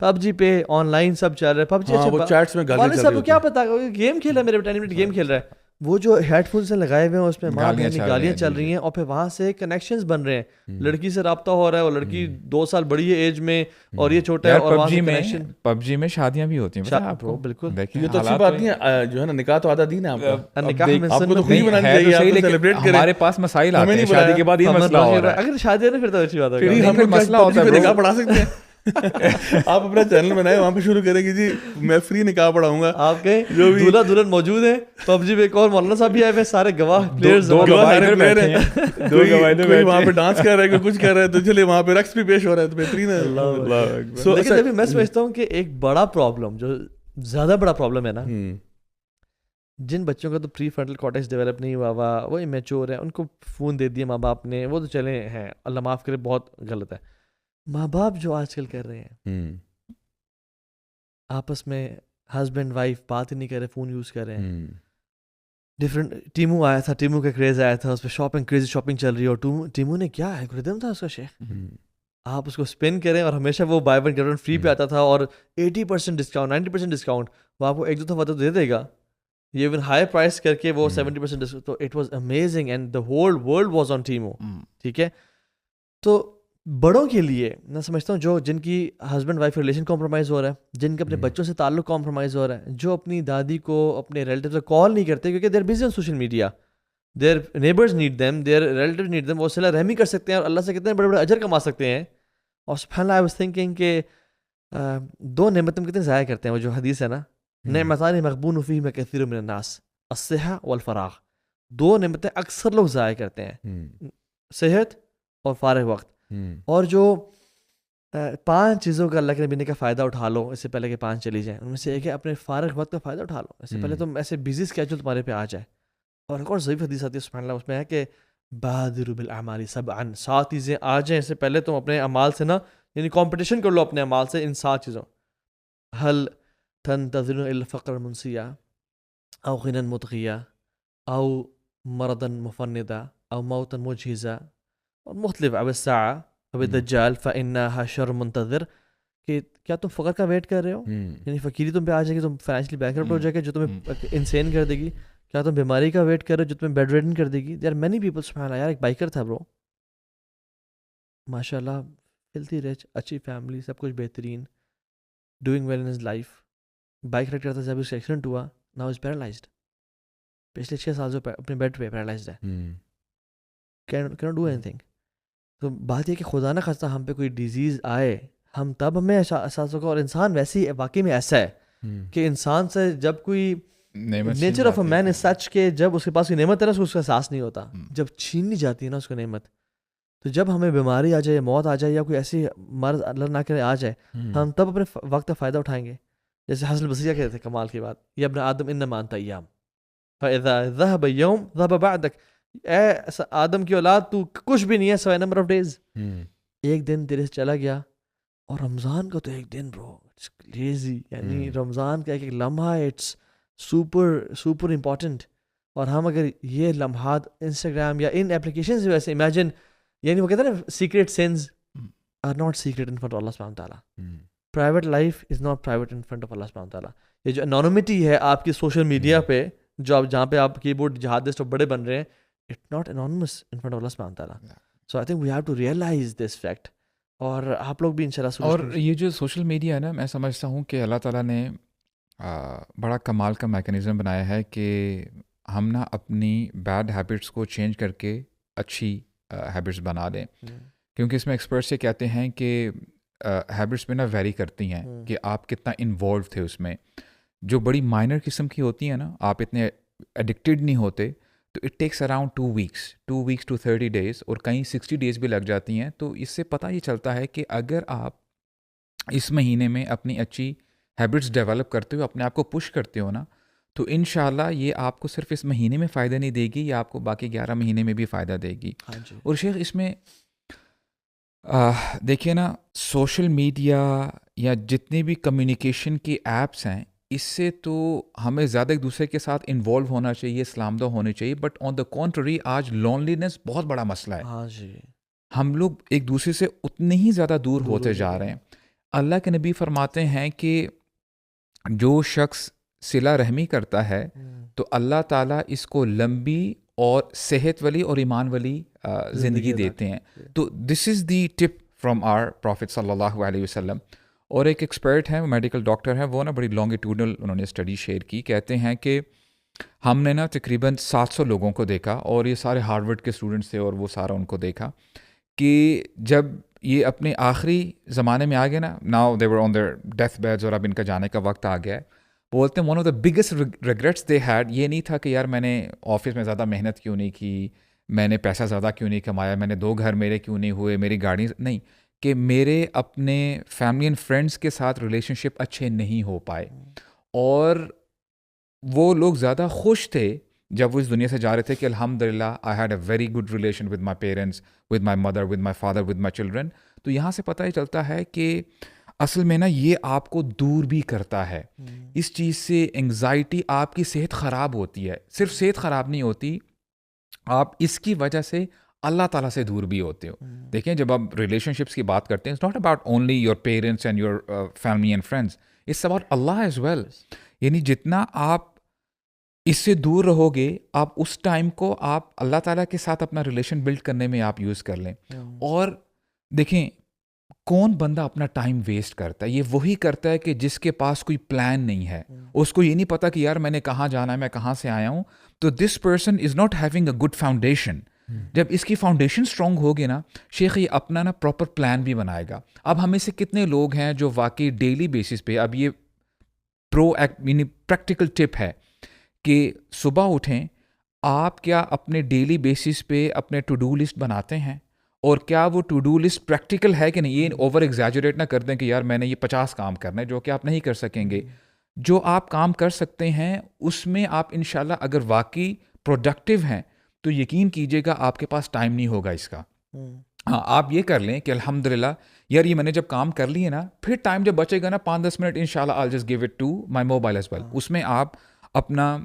PUBG پہ آن لائن سب چل رہا ہے, پب جی چیٹس میں گالی چل رہی ہے, کیا پتا گیم کھیل رہا ہے, میرے 10 منٹ گیم کھیل رہا ہے, وہ جو ہیڈ فون سے لگائے ہوئے ہیں اس میں گالیاں چل رہی ہیں, اور پھر وہاں سے کنیکشنز بن رہے ہیں, لڑکی سے رابطہ ہو رہا ہے, اور لڑکی 2 سال بڑی ہے ایج میں اور یہ چھوٹا ہے, اور وہاں سے کنیکشن. پب جی میں شادیاں بھی ہوتی ہیں آپ کو, بالکل, یہ تو اچھی بات نہیں ہے جو ہے نا, نکاح تو آدھا دین ہے آپ کا, نکاح میں آپ کو تو خوشی منانی چاہیے, آپ کو سیلیبریٹ کریں. ہمارے پاس مسائل آتے ہیں شادی کے بعد, یہ مسئلہ ہو رہا ہے, اگر شادی ہے نا پھر تو اچھی بات ہے, ہم لوگ مسئلہ ہوتا ہے, نکاح پڑھا سکتے ہیں. آپ اپنا چینل بنائے, وہاں پہ شروع کریں گے جی میں فری نکاح پڑھاؤں گا, آپ کے جو بھی دولہا دلہن موجود ہیں. پب جی پہ ایک اور مولانا صاحب بھی آئے ہوئے, سارے گواہ پلیئرز, دو گواہ ہیں, کوئی وہاں پہ ڈانس کر رہا ہے, کوئی کچھ کر رہا ہے, تو چلیے وہاں پہ رقص بھی پیش ہو رہا ہے, تو بہترین ہے. لیکن ابھی میں سمجھتا ہوں کہ ایک بڑا پرابلم, جو زیادہ بڑا پرابلم ہے نا, جن بچوں کا تو پری فرنٹل کارٹیکس ڈیولپ نہیں ہوا ہوا, وہ امیچور ہے, ان کو فون دے دیا ماں باپ نے, وہ تو چلے ہیں, اللہ معاف کرے, بہت غلط ہے. ماں باپ جو آج کل کر رہے ہیں, آپس میں ہسبینڈ وائف بات ہی نہیں کر رہے, فون یوز کر رہے ہیں. ڈفرینٹ ٹیمو آیا تھا, ٹیمو کا کریز آیا تھا, اس پہ شاپنگ, کریزی شاپنگ چل رہی ہے, اور ٹیمو نے کیا الگورتھم تھا اس کا شیخ, آپ اس کو اسپن کریں اور ہمیشہ وہ buy one get one free پہ آتا تھا, اور 80% ڈسکاؤنٹ, 90% ڈسکاؤنٹ, وہ آپ کو 1-2 دفعہ تو دے دے گا, یہ ایون ہائی پرائس کر کے وہ 70% ڈسکاؤنٹ. تو it was amazing and the whole world was on Temu, ٹھیک ہے. تو بڑوں کے لیے میں سمجھتا ہوں جن کی ہسبینڈ وائف ریلیشن کمپرومائز ہو رہا ہے, جن کے اپنے بچوں سے تعلق کمپرومائز ہو رہا ہے, جو اپنی دادی کو اپنے ریلیٹیو سے کال نہیں کرتے کیونکہ they're busy on social media, their neighbours need them, their relative need them, وہ صلہ رحمی کر سکتے ہیں اور اللہ سے کتنے بڑے بڑے اجر کما سکتے ہیں. اور سبحان اللہ, آئی واز تھنکنگ کہ 2 نعمتیں کتنے ضائع کرتے ہیں, وہ جو حدیث ہے نا, نعمتان مغبون فیہما کثیر من الناس, الصحہ والفراغ. 2 نعمتیں اکثر لوگ ضائع کرتے ہیں, صحت اور فارغ وقت. اور جو 5 چیزوں کا اللہ کے نبی نے کا فائدہ اٹھا لو اس سے پہلے کہ 5 چلی جائیں, ان میں سے ایک ہے اپنے فارغ وقت کا فائدہ اٹھا لو, اس سے پہلے تم ایسے بزی اسکیجول تمہارے پہ آ جائے. اور ایک اور ضعیف حدیث آتی ہے سبحان اللہ, اس میں ہے کہ بادروا بالاعمال سبعا, 7 چیزیں آ جائیں اس سے پہلے تم اپنے اعمال سے نا, یعنی کمپٹیشن کر لو اپنے اعمال سے ان 7 چیزوں. هل تنتظرون الا الفقر منسیا, او غنى مطغيا او مرضا مفندا او موتا مجهزا مختلف اب الساعة اب الدجال فإنها شر منتظر. کہ کیا تم فقر کا ویٹ کر رہے ہو, یعنی فقیری تم پہ آ جائے گی, تم فائنینشلی بینکرپٹ ہو جائے گا جو تمہیں انسین کر دے گی. کیا تم بیماری کا ویٹ کر رہے ہو جو تمہیں بیڈ ریڈن کر دے گی. دیر آر مینی پیپل, سبحان اللہ. یار ایک بائکر تھا برو, ماشاء اللہ, فلتھی رچ, اچھی فیملی, سب کچھ بہترین, doing well in his life. Bike ride کرتا جب اس کا ایکسیڈنٹ ہوا, ناؤ از پیرالائزڈ. پچھلے 6 سال سے اپنے بیڈ پہ پیرالائزڈ ہے, can not do any thing. تو بات یہ کہ خدا نہ خواستہ ہم پہ کوئی ڈیزیز آئے, ہم تب ہمیں احساس ہوگا. اور انسان ویسے ہی واقعی میں ایسا ہے کہ انسان سے جب کوئی نیچر آف اے مین از سچ کہ جب اس کے پاس کوئی نعمت ہے نا, اس کا احساس نہیں ہوتا. جب چھین لی جاتی ہے نا اس کو نعمت, تو جب ہمیں بیماری آ جائے, موت آ جائے, یا کوئی ایسی مرض اللہ نہ کرے آ جائے, ہم تب اپنے وقت کا فائدہ اٹھائیں گے. جیسے حسن البصری کہتے تھے, کمال کی بات, یا ابن آدم انما انت ایام فاذا ذهب يوم ذهب بعدك. اے آدم کی اولاد, تو کچھ بھی نہیں ہے سوائے نمبر آف ڈیز. ایک دن تیرے سے چلا گیا, اور رمضان کا تو ایک دن برو اٹس کریزی. یعنی رمضان کا ایک ایک لمحہ اٹس سپر امپورٹنٹ. اور ہم اگر یہ لمحات انسٹاگرام یا ان اپلیکیشنز کی وجہ سے امیجن, یعنی وہ کہتے ہیں نا secret sins are not secret in front of Allah سبحانہ تعالیٰ. Private life is not private in front of Allah سبحانہ تعالیٰ. یہ جو انونیمٹی ہے آپ کی سوشل میڈیا پہ, جو آپ جہاں پہ آپ کی بورڈ جہادسٹ بڑے بن رہے ہیں, it not anonymous in front of Allah سبحانہ تعالیٰ. So I think we have to realise this fact. اور آپ لوگ بھی انشاءاللہ. اور یہ جو سوشل میڈیا ہے نا, میں سمجھتا ہوں کہ اللہ تعالیٰ نے بڑا کمال کا میکانزم بنایا ہے کہ ہم نا اپنی بیڈ ہیبٹس کو چینج کر کے اچھی ہیبٹس بنا لیں. کیونکہ اس میں ایکسپرٹس یہ کہتے ہیں کہ ہیبٹس میں نا ویری کرتی ہیں کہ آپ کتنا انوالو تھے اس میں. جو بڑی مائنر قسم کی ہوتی ہیں نا, آپ اتنے ایڈکٹیڈ نہیں ہوتے, تو it takes around 2 weeks to 30 days, اور کہیں 60 days بھی لگ جاتی ہیں. تو اس سے پتہ یہ چلتا ہے کہ اگر آپ اس مہینے میں اپنی اچھی ہیبٹس ڈیولپ کرتے ہو, اپنے آپ کو پش کرتے ہو نا, تو انشاءاللہ یہ آپ کو صرف اس مہینے میں فائدہ نہیں دے گی, یہ آپ کو باقی 11 مہینے میں بھی فائدہ دے گی. اور شیخ اس میں دیکھیے نا, سوشل میڈیا یا جتنی بھی کمیونیکیشن کی ایپس ہیں, اس سے تو ہمیں زیادہ ایک دوسرے کے ساتھ انوالو ہونا چاہیے, اسلام دہ ہونے چاہیے. بٹ آن دا کانٹری آج لونلینس بہت بڑا مسئلہ ہے. ہاں جی, ہم لوگ ایک دوسرے سے اتنے ہی زیادہ دور ہوتے جا رہے ہیں. اللہ کے نبی فرماتے ہیں کہ جو شخص صلہ رحمی کرتا ہے تو اللہ تعالیٰ اس کو لمبی اور صحت والی اور ایمان والی زندگی دیتے ہیں. تو دس از دی ٹپ فرام آر پروفٹ صلی اللہ علیہ وسلم. اور ایک ایکسپرٹ ہیں, میڈیکل ڈاکٹر ہیں, وہ نا بڑی لانگیٹیوڈنل انہوں نے اسٹڈی شیئر کی. کہتے ہیں کہ ہم نے نا تقریباً 700 لوگوں کو دیکھا, اور یہ سارے ہارورڈ کے اسٹوڈنٹس تھے, اور وہ سارا ان کو دیکھا کہ جب یہ اپنے آخری زمانے میں آ گئے نا, now they were on their death beds, اور اب ان کا جانے کا وقت آ گیا ہے, بولتے ہیں one of the biggest regrets they had, یہ نہیں تھا کہ یار میں نے آفس میں زیادہ محنت کیوں نہیں کی, میں نے پیسہ زیادہ کیوں نہیں کمایا, میں نے 2 گھر میرے کیوں نہیں ہوئے, میری گاڑی نہیں, کہ میرے اپنے فیملی اینڈ فرینڈس کے ساتھ ریلیشن شپ اچھے نہیں ہو پائے. اور وہ لوگ زیادہ خوش تھے جب وہ اس دنیا سے جا رہے تھے کہ الحمدللہ I had a very good relation with my parents, with my mother, with my father, with my children. تو یہاں سے پتہ ہی چلتا ہے کہ اصل میں نا یہ آپ کو دور بھی کرتا ہے اس چیز سے. انگزائٹی, آپ کی صحت خراب ہوتی ہے, صرف صحت خراب نہیں ہوتی, آپ اس کی وجہ سے اللہ تعالیٰ سے دور بھی ہوتے ہو. دیکھیں جب آپ ریلیشن شپس کی بات کرتے ہیں, it's not about only your parents and your family and friends, it's about Allah as well. یعنی جتنا آپ اس سے دور رہو گے, آپ اس ٹائم کو آپ اللہ تعالیٰ کے ساتھ اپنا ریلیشن بلڈ کرنے میں آپ یوز کر لیں. اور دیکھیں کون بندہ اپنا ٹائم ویسٹ کرتا ہے, یہ وہی کرتا ہے کہ جس کے پاس کوئی پلان نہیں ہے, اس کو یہ نہیں پتا کہ یار میں نے کہاں جانا ہے, میں کہاں سے آیا ہوں. تو this person is not having a good foundation. جب اس کی فاؤنڈیشن اسٹرانگ ہوگی نا شیخ, یہ اپنا نا پراپر پلان بھی بنائے گا. اب ہمیں سے کتنے لوگ ہیں جو واقعی ڈیلی بیسس پہ, اب یہ یعنی پریکٹیکل ٹپ ہے کہ صبح اٹھیں, آپ کیا اپنے ڈیلی بیسس پہ اپنے ٹو ڈو لسٹ بناتے ہیں, اور کیا وہ ٹو ڈو لسٹ پریکٹیکل ہے کہ نہیں. یہ اوور ایگزیجریٹ نہ کر دیں کہ یار میں نے یہ 50 کام کرنا ہے, جو کہ آپ نہیں کر سکیں گے. جو آپ کام کر سکتے ہیں اس میں آپ انشاءاللہ اگر واقعی پروڈکٹیو ہیں تو یقین کیجیے گا آپ کے پاس ٹائم نہیں ہوگا اس کا. ہاں آپ یہ کر لیں کہ الحمدللہ یار یہ میں نے جب کام کر لیے نا, پھر ٹائم جب بچے گا نا 5-10 منٹ, انشاءاللہ I'll just give it to my mobile as well. اس میں آپ اپنا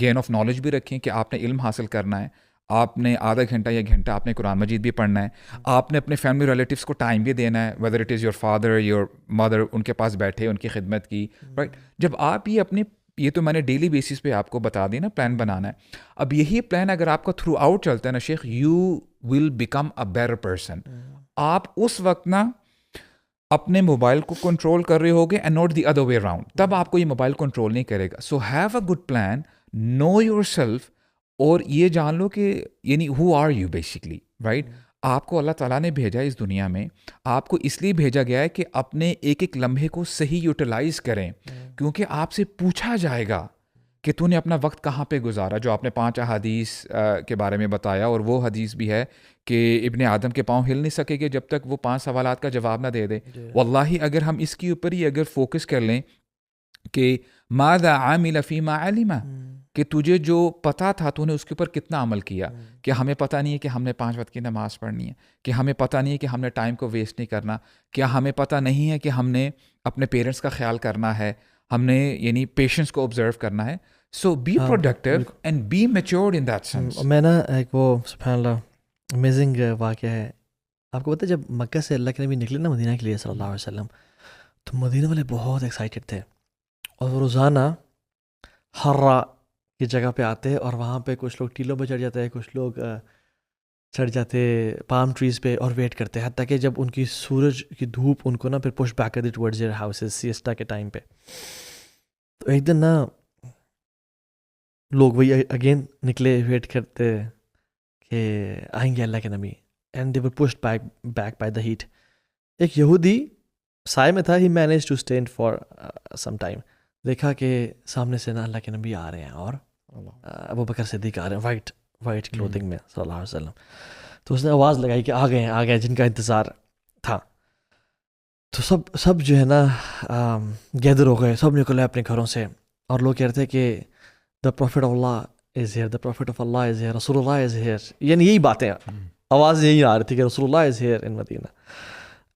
گین آف نالج بھی رکھیں کہ آپ نے علم حاصل کرنا ہے, آپ نے آدھا گھنٹہ یا گھنٹہ آپ نے قرآن مجید بھی پڑھنا ہے, آپ نے اپنے فیملی ریلیٹیوس کو ٹائم بھی دینا ہے, whether it is your father your mother, ان کے پاس بیٹھے ان کی خدمت کی, رائٹ. جب آپ یہ تو میں نے ڈیلی بیسس پہ آپ کو بتا دی نا پلان بنانا ہے. اب یہی پلان اگر آپ کا تھرو آؤٹ چلتا ہے نا شیخ, you will become a better person. آپ اس وقت نا اپنے موبائل کو کنٹرول کر رہے ہوگے and not the other way around, تب آپ کو یہ موبائل کنٹرول نہیں کرے گا. So have a good plan, know yourself, اور یہ جان لو کہ یعنی who are you basically, right. آپ کو اللہ تعالیٰ نے بھیجا اس دنیا میں, آپ کو اس لیے بھیجا گیا ہے کہ اپنے ایک ایک لمحے کو صحیح یوٹیلائز کریں, کیونکہ آپ سے پوچھا جائے گا کہ تو نے اپنا وقت کہاں پہ گزارا. جو آپ نے 5 احادیث کے بارے میں بتایا, اور وہ حدیث بھی ہے کہ ابن آدم کے پاؤں ہل نہیں سکے گے جب تک وہ 5 سوالات کا جواب نہ دے دے. واللہ اگر ہم اس کے اوپر ہی اگر فوکس کر لیں کہ ماذا عامل فیما علم, کہ تجھے جو پتہ تھا تو نے اس کے اوپر کتنا عمل کیا. کہ ہمیں پتہ نہیں ہے کہ ہم نے 5 وقت کی نماز پڑھنی ہے, کہ ہمیں پتہ نہیں ہے کہ ہم نے ٹائم کو ویسٹ نہیں کرنا, کیا ہمیں پتہ نہیں ہے کہ ہم نے اپنے پیرنٹس کا خیال کرنا ہے, ہم نے یعنی پیشنس کو آبزرو کرنا ہے. So be productive and be matured in that sense. میں نا ایک وہ سبحان اللہ امیزنگ واقعہ ہے. آپ کو پتہ ہے جب مکہ سے اللہ کے نبی نکلے نا مدینہ کے لیے صلی اللہ علیہ وسلم, تو مدینہ والے بہت ایکسائٹیڈ تھے, اور وہ روزانہ ہررا کی جگہ پہ آتے, اور وہاں پہ کچھ لوگ ٹیلوں پہ چڑھ جاتے ہیں, کچھ لوگ چڑھ جاتے پام ٹریز پہ اور ویٹ کرتے, حتیٰ کہ جب ان کی سورج کی دھوپ ان کو نا پھر پش بیک کر دی ٹورڈز دیئر ہاؤسز سیسٹا کے ٹائم پہ. تو ایک دن نا لوگ وہی اگین نکلے ویٹ کرتے کہ آئیں گے اللہ کے نبی, and they were pushed back by the heat. ایک یہودی سائے میں تھا, he manage to stand for some time, دیکھا کہ سامنے سے نا اللہ کے نبی آ رہے ہیں, اور ابو بکر صدیق آ رہے ہیں وائٹ کلوتھنگ میں صلی اللہ علیہ وسلم. تو اس نے آواز لگائی کہ آ گئے جن کا انتظار تھا. تو سب جو ہے نا گیدر ہو گئے, سب نکلے اپنے گھروں سے, اور لوگ کہہ رہے تھے کہ the prophet of Allah is here, the prophet of Allah is here, رسول اللہ از ہیئر, یعنی یہی باتیں, آواز یہی آ رہی تھی کہ رسول اللہ از ہیئر ان مدینہ.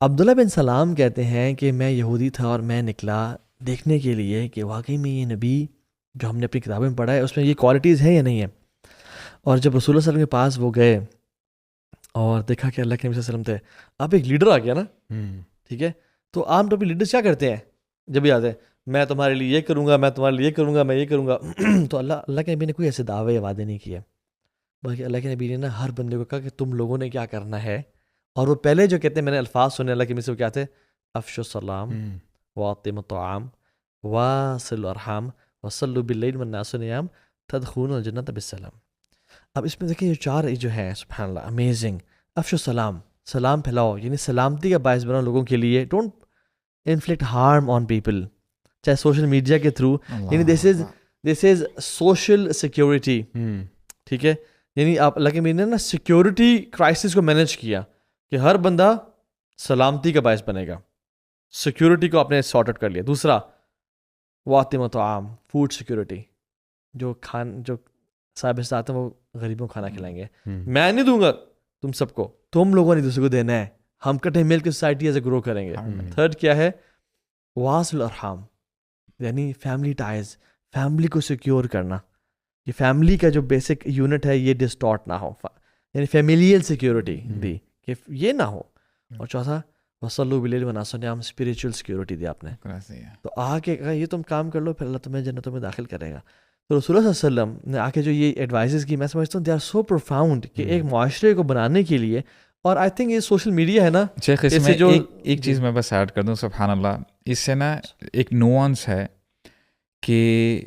عبداللہ بن سلام کہتے ہیں کہ میں یہودی تھا, اور میں نکلا دیکھنے کے لیے کہ واقعی میں یہ نبی جو ہم نے اپنی کتابیں میں پڑھا ہے اس میں یہ کوالٹیز ہیں یا نہیں ہیں. اور جب رسول اللہ صلی اللہ علیہ وسلم کے پاس وہ گئے اور دیکھا کہ اللہ کے نبی صلی اللہ علیہ وسلم تھے, اب ایک لیڈر آ گیا نا, ٹھیک ہے, تو عام طور پہ لیڈرس کیا کرتے ہیں جب یہ آتے ہیں, میں تمہارے لیے یہ کروں گا, میں تمہارے لیے یہ کروں گا, میں یہ کروں گا. تو اللہ کے نبی نے کوئی ایسے دعوے یا وعدے نہیں کیے, بلکہ اللہ کے نبی نے نا ہر بندے کو کہا کہ تم لوگوں نے کیا کرنا ہے. اور وہ پہلے جو کہتے ہیں, میں نے الفاظ سنے اللہ کے نبی سے, وہ کیا تھے, افشوا السلام واطعموا الطعام واصلوا الارحام وصلوا باللیل والناس نیام تدخلون الجنۃ بالسلام. اب اس میں دیکھیں یہ 4 جو ہیں سبحان اللہ امیزنگ. افشوا السلام, سلام پھیلاؤ, یعنی سلامتی کا باعث بناؤ لوگوں کے لیے. Don't inflict harm on people, چاہے سوشل میڈیا کے تھرو, یعنی دس از سوشل سیکیورٹی, ٹھیک ہے. یعنی آپ اللہ کے نبی نے نا سیکیورٹی کرائسس کو مینیج کیا کہ ہر بندہ سلامتی کا باعث بنے گا, سیکیورٹی کو آپ نے سارٹ آؤٹ کر لیا. دوسرا واطعموا الطعام, فوڈ سیکیورٹی, جو صاحب ساتھ ہیں وہ غریبوں کو کھانا کھلائیں گے. میں نہیں دوں گا تم سب کو, تم لوگوں نے دوسرے کو دینا ہے, ہم کٹھے مل کے سوسائٹی ایسے گرو کریں گے. تھرڈ کیا ہے, واصل الارحام, یعنی فیملی ٹائز, فیملی کو سیکیور کرنا. یہ فیملی کا جو بیسک یونٹ ہے یہ ڈسٹارٹ نہ ہو, یعنی فیملیل سیکیورٹی دی کہ یہ نہ ہو. اور چوتھا وصلوا باللیل والناس نیام, اسپریچول سیکیورٹی دی آپ نے. تو آ کے کہا یہ تم کام کر لو, پھر اللہ تمہیں جنتوں میں داخل کرے گا. تو رسول اللہ صلی اللہ علیہ وسلم نے آ کے جو یہ ایڈوائزز کی, میں سمجھتا ہوں دے آر سو پروفاؤنڈ کہ ایک معاشرے کو بنانے کے لیے. اور آئی تھنک یہ سوشل میڈیا ہے نا شیخ, اس میں ایک چیز میں بس ایڈ کر دوں, سبحان اللہ, اس سے نا ایک نوانس ہے کہ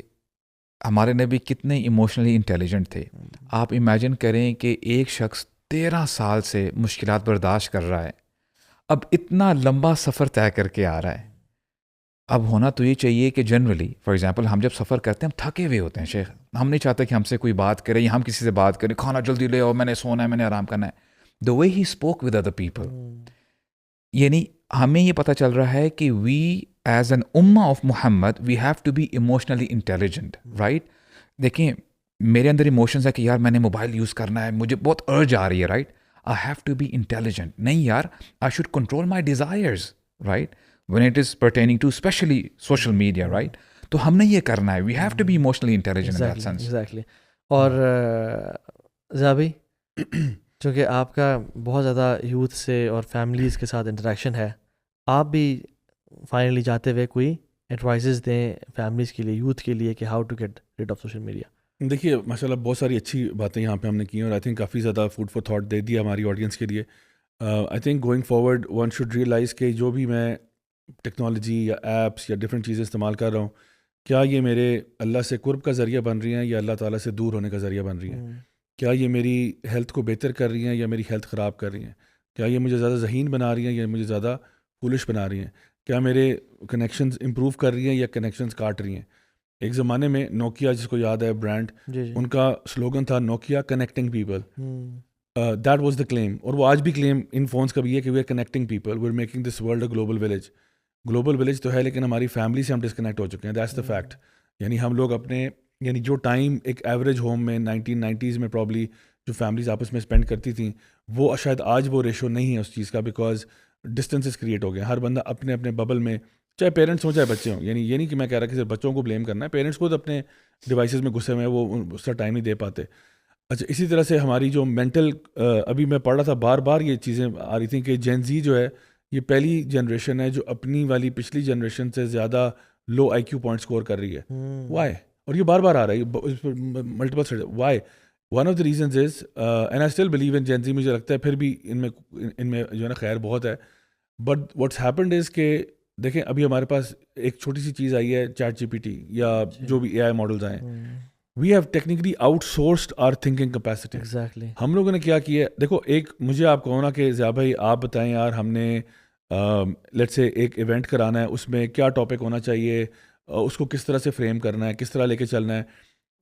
ہمارے نبی کتنے ایموشنلی انٹیلیجنٹ تھے. آپ امیجن کریں کہ ایک شخص 13 سال سے مشکلات برداشت کر رہا ہے, اب اتنا لمبا سفر طے کر کے آ رہا ہے. اب ہونا تو یہ چاہیے کہ جنرلی فار ایگزامپل ہم جب سفر کرتے ہیں ہم تھکے ہوئے ہوتے ہیں شیخ, ہم نہیں چاہتے کہ ہم سے کوئی بات کرے یا ہم کسی سے بات کریں, کھانا جلدی لے آؤ, میں نے سونا ہے, میں نے آرام کرنا ہے. The way he spoke with other people, یعنی ہمیں یہ پتہ چل رہا ہے کہ وی ایز این امہ of Muhammad we have to be emotionally intelligent, right. دیکھیں میرے اندر ایموشنز ہے کہ یار میں نے موبائل یوز کرنا ہے, مجھے بہت ارج آ رہی ہے, right. I have to be intelligent. نہیں یار, I should control my desires, right, when it is pertaining to especially social media, right. تو ہم نے یہ کرنا ہے. We have to be emotionally intelligent in that sense. Exactly. اور زابی چونکہ آپ کا بہت زیادہ یوتھ سے اور فیملیز کے ساتھ انٹریکشن ہے, آپ بھی فائنلی جاتے ہوئے کوئی ایڈوائزز دیں فیملیز کے لیے, یوتھ کے لیے, کہ how to get rid of social media. دیکھیے ماشاء اللہ بہت ساری اچھی باتیں یہاں پہ ہم نے کی ہیں, اور آئی تھنک کافی زیادہ فوڈ فار تھاٹ دے دیا ہماری آڈینس کے لیے. I think going forward one should realize کہ جو بھی میں ٹیکنالوجی یا ایپس یا ڈفرینٹ چیزیں استعمال کر رہا ہوں, کیا یہ میرے اللہ سے قرب کا ذریعہ بن رہی ہیں یا اللہ تعالیٰ سے دور ہونے کا ذریعہ بن رہی ہیں؟ کیا یہ میری ہیلتھ کو بہتر کر رہی ہیں یا میری ہیلتھ خراب کر رہی ہیں؟ کیا یہ مجھے زیادہ ذہین بنا رہی ہیں یا مجھے زیادہ فولش بنا رہی ہیں؟ کیا میرے کنیکشنز امپروو کر رہی ہیں یا کنیکشنز کاٹ رہی ہیں؟ ایک زمانے میں نوکیا, جس کو یاد ہے برانڈ, ان کا سلوگن تھا Nokia connecting people. That was the claim, اور وہ آج بھی کلیم ان فونس کا بھی ہے کہ we are connecting people, we are making this world a global village. Global village تو ہے لیکن ہماری فیملی سے ہم ڈسکنیکٹ ہو چکے ہیں. That's the fact. یعنی ہم لوگ اپنے, یعنی جو ٹائم ایک ایوریج ہوم میں 1990s میں پرابلی جو فیملیز آپس میں اسپینڈ کرتی تھیں, وہ شاید آج وہ ریشو نہیں ہے اس چیز کا, بیکاز ڈسٹینسز کریٹ ہو گئے. ہر بندہ اپنے اپنے ببل میں, چاہے پیرنٹس ہوں چاہے بچے ہوں. یعنی یہ نہیں کہ میں کہہ رہا کہ صرف بچوں کو بلیم کرنا ہے, پیرنٹس خود اپنے ڈیوائسز میں گھسے ہوئے ہیں, وہ اس کا ٹائم نہیں دے پاتے. اچھا, اسی طرح سے ہماری جو مینٹل, ابھی میں پڑھ رہا تھا بار بار یہ چیزیں آ رہی تھیں کہ جین زی جو ہے یہ پہلی جنریشن ہے جو اپنی والی پچھلی جنریشن سے زیادہ لو آئی کیو پوائنٹ اسکور کر رئی ہے. وائی؟ اور یہ بار بار آ رہا ہے multiple study. Why? One of the reasons is, and I still believe in Gen Z, مجھے لگتا ہے پھر بھی ان میں جو ہے نا خیر بہت ہے, بٹ واٹس ہیپنڈ از کہ دیکھیں ابھی ہمارے پاس ایک چھوٹی سی چیز آئی ہے چیٹ جی پی ٹی یا جو بھی اے آئی ماڈلز آئے ہیں, we have technically outsourced our thinking capacity. Exactly. ہم لوگوں نے کیا ہے, دیکھو ایک مجھے آپ کہو نا کہ ضیاء بھائی آپ بتائیں یار, ہم نے لیٹس سے ایک ایونٹ کرانا ہے, اس میں کیا ٹاپک ہونا چاہیے, اس کو کس طرح سے فریم کرنا ہے, کس طرح لے کے چلنا ہے.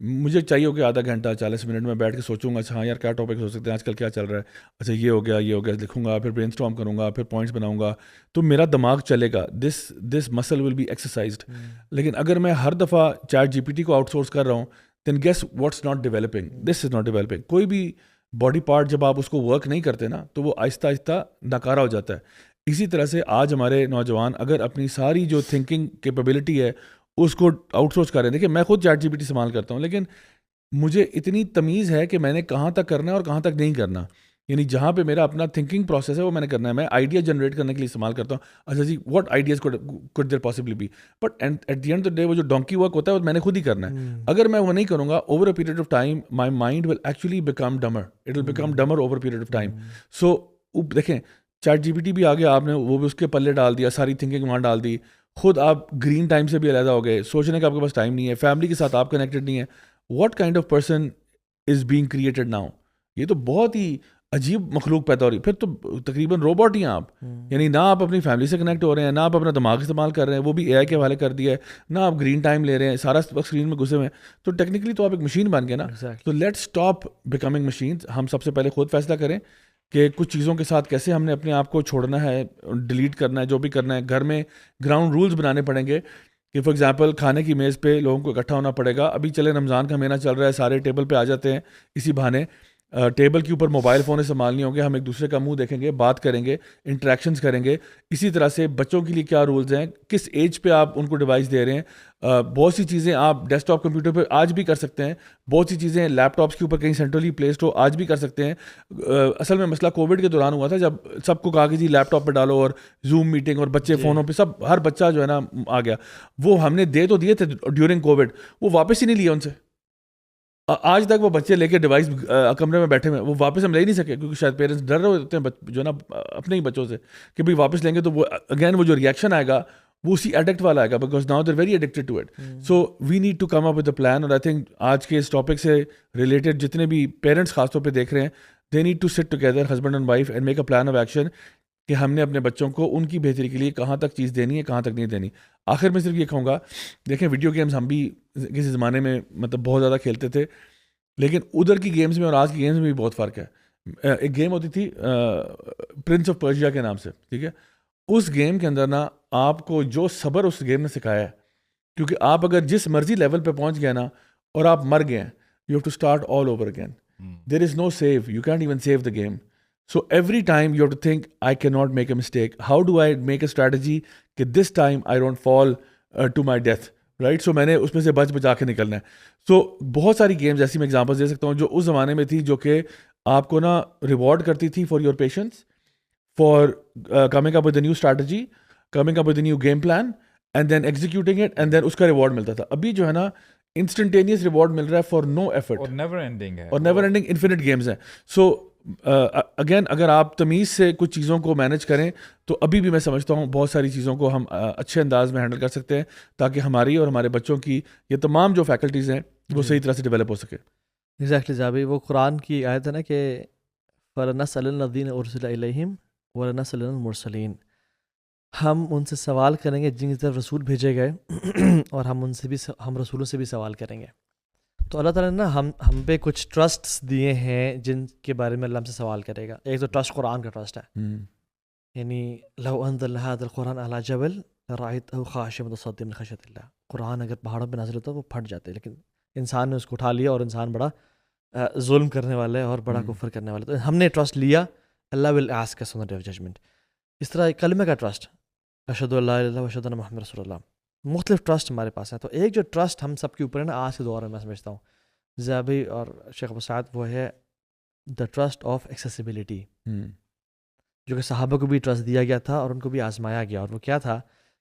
مجھے چاہیے ہو کہ آدھا گھنٹہ 40 منٹ میں بیٹھ کے سوچوں گا, اچھا ہاں یار کیا ٹاپکس ہو سکتے ہیں, آج کل کیا چل رہا ہے, اچھا یہ ہو گیا لکھوں گا, پھر برین اسٹارم کروں گا, پھر پوائنٹس بناؤں گا, تو میرا دماغ چلے گا, دس مسل ول بی ایکسرسائزڈ. لیکن اگر میں ہر دفعہ چیٹ جی پی ٹی کو آؤٹ سورس کر رہا ہوں, then guess what's not developing, this is not developing. کوئی بھی باڈی پارٹ جب آپ اس کو ورک نہیں کرتے نا, تو وہ آہستہ آہستہ ناکارہ ہو جاتا ہے. اسی طرح سے آج ہمارے نوجوان اگر اپنی ساری جو تھنکنگ کیپیبلٹی ہے اس کو آؤٹ سورس کر رہے ہیں. دیکھیں میں خود چیٹ جی پی ٹی استعمال کرتا ہوں, لیکن مجھے اتنی تمیز ہے کہ میں نے کہاں تک کرنا ہے اور کہاں تک نہیں کرنا. یعنی جہاں پہ میرا اپنا تھنکنگ پروسیس ہے وہ میں نے کرنا ہے. میں آئیڈیا جنریٹ کرنے کے لیے استعمال کرتا ہوں, اچھا جی what ideas could there possibly be, but at the end of the day وہ جو ڈونکی ورک ہوتا ہے وہ میں نے خود ہی کرنا ہے. اگر میں وہ نہیں کروں گا, over a period of time my mind will actually become dumber, it will become dumber over period of time. So دیکھیں چیٹ جی پی ٹی بھی آ گیا, آپ نے وہ بھی اس کے پلے ڈال دیا, ساری تھنکنگ وہاں ڈال دی, خود آپ گرین ٹائم سے بھی علیحدہ ہو گئے, سوچنے کا آپ کے پاس ٹائم نہیں ہے, فیملی کے ساتھ آپ کنیکٹڈ نہیں ہے. What kind of person is being created now? یہ تو بہت ہی عجیب مخلوق پیدا ہو رہی ہے. پھر تو تقریباً روبوٹ ہی ہیں آپ. یعنی نہ آپ اپنی فیملی سے کنیکٹ ہو رہے ہیں, نہ آپ اپنا دماغ استعمال کر رہے ہیں, وہ بھی اے آئی کے حوالے کر دیا ہے, نہ آپ گرین ٹائم لے رہے ہیں, سارا وقت اسکرین میں گھسے ہوئے ہیں. تو ٹیکنیکلی تو آپ ایک مشین بن گئے نا. تو لیٹس اسٹاپ بیکمنگ مشینز. ہم سب سے پہلے خود فیصلہ کریں کہ کچھ چیزوں کے ساتھ کیسے ہم نے اپنے آپ کو چھوڑنا ہے, ڈیلیٹ کرنا ہے, جو بھی کرنا ہے. گھر میں گراؤنڈ رولز بنانے پڑیں گے کہ فار ایگزامپل کھانے کی میز پہ لوگوں کو اکٹھا ہونا پڑے گا. ابھی چلے رمضان کا مہینہ چل رہا ہے, سارے ٹیبل پہ آ جاتے ہیں, اسی بہانے ٹیبل کے اوپر موبائل فون استعمال نہیں ہوں گے, ہم ایک دوسرے کا منہ دیکھیں گے, بات کریں گے, انٹریکشنز کریں گے. اسی طرح سے بچوں کے لیے کیا رولز ہیں, کس ایج پہ آپ ان کو ڈیوائس دے رہے ہیں. بہت سی چیزیں آپ ڈیسک ٹاپ کمپیوٹر پہ آج بھی کر سکتے ہیں, بہت سی چیزیں لیپ ٹاپس کے اوپر کہیں سینٹرلی پلیسڈ ہو آج بھی کر سکتے ہیں. اصل میں مسئلہ کووڈ کے دوران ہوا تھا, جب سب کو کہا کہ جی لیپ ٹاپ پہ ڈالو اور زوم میٹنگ, اور بچے فونوں پہ, سب ہر بچہ جو ہے نا آ گیا. وہ ہم نے دے تو دیے تھے ڈیورنگ کووڈ, وہ واپس ہی نہیں لیا ان سے. آج تک وہ بچے لے کے ڈیوائس کمرے میں بیٹھے ہوئے, وہ واپس ہم لے نہیں سکے, کیونکہ شاید پیرنٹس ڈر رہے ہوتے ہیں جو ہے نا اپنے ہی بچوں سے کہ بھائی واپس لیں گے تو وہ اگین وہ جو ریئیکشن آئے گا وہ اسی ایڈکٹ والا آئے گا, because now they are very addicted to it. So we need to come up with a plan. اور آئی تھنک آج کے اس ٹاپک سے ریلیٹڈ جتنے بھی پیرنٹس خاص طور پہ دیکھ رہے ہیں, they need to sit together husband and wife and make a plan of action کہ ہم نے اپنے بچوں کو ان کی بہتری کے لیے کہاں تک چیز دینی ہے, کہاں تک نہیں دینی. آخر میں صرف یہ کہوں گا, دیکھیں ویڈیو گیمز ہم بھی کسی زمانے میں مطلب بہت زیادہ کھیلتے تھے, لیکن ادھر کی گیمز میں اور آج کی گیمز میں بھی بہت فرق ہے. ایک گیم ہوتی تھی پرنس آف پرشیا کے نام سے, ٹھیک ہے. اس گیم کے اندر نا آپ کو جو صبر اس گیم نے سکھایا ہے, کیونکہ آپ اگر جس مرضی لیول پہ پہنچ گئے نا اور آپ مر گئے, you have to start all over again. There is no save, you can't even save the game. So every time you have to think I can not make a mistake, how do I make a strategy کہ this time I don't fall to my death. Right. So میں نے اس میں سے بچا کے نکلنا ہے. سو بہت ساری گیمز ایسی میں ایگزامپل دے سکتا ہوں جو اس زمانے میں تھی جو کہ آپ کو نا ریوارڈ کرتی تھی for your patience, for coming up with a new strategy, coming up with a new game plan and then executing it, and then اس کا ریوارڈ ملتا تھا. ابھی جو ہے نا انسٹنٹینیس ریوارڈ مل رہا ہے فار نو ایفرٹ, اور نیور اینڈنگ ہے, اور نیور اینڈنگ انفینٹ گیمز ہیں. سو اگین اگر آپ تمیز سے کچھ چیزوں کو مینیج کریں تو ابھی بھی میں سمجھتا ہوں بہت ساری چیزوں کو ہم اچھے انداز میں ہینڈل کر سکتے ہیں تاکہ ہماری اور ہمارے بچوں کی یہ تمام جو فیکلٹیز ہیں وہ صحیح طرح سے ڈیولپ ہو سکے. ایگزیکٹلی جابی, وہ قرآن کی آیت ہے نا کہ فَلَنَسْأَلَنَّ الَّذِينَ أُرْسِلَ إِلَيْهِمْ وَلَنَسْأَلَنَّ الْمُرْسَلِينَ, ہم ان سے سوال کریں گے جن کی طرف رسول بھیجے گئے اور ہم رسولوں سے بھی سوال کریں گے. تو اللہ تعالیٰ نے نا ہم پہ کچھ ٹرسٹس دیے ہیں جن کے بارے میں اللہ ہم سے سوال کرے گا. ایک تو ٹرسٹ قرآن کا ٹرسٹ ہے, یعنی لو انزلنا هذا القرآن على جبل لرأيته خاشعا متصدعا من خشية الله, قرآن اگر پہاڑوں پہ نازل ہوتا وہ پھٹ جاتے, لیکن انسان نے اس کو اٹھا لیا اور انسان بڑا ظلم کرنے والا ہے اور بڑا کفر کرنے والا ہے. تو ہم نے ٹرسٹ لیا, Allah will ask us on the day of judgement. اس طرح کلمہ کا ٹرسٹ, اشہد ان لا الہ الا اللہ واشہد ان محمد رسول اللہ, مختلف ٹرسٹ ہمارے پاس ہیں. تو ایک جو ٹرسٹ ہم سب کے اوپر ہے نا آج کے دور میں سمجھتا ہوں زیابی اور شیخ ابو سعد, وہ ہے دا ٹرسٹ آف ایکسیسیبلٹی, جو کہ صحابہ کو بھی ٹرسٹ دیا گیا تھا اور ان کو بھی آزمایا گیا. اور وہ کیا تھا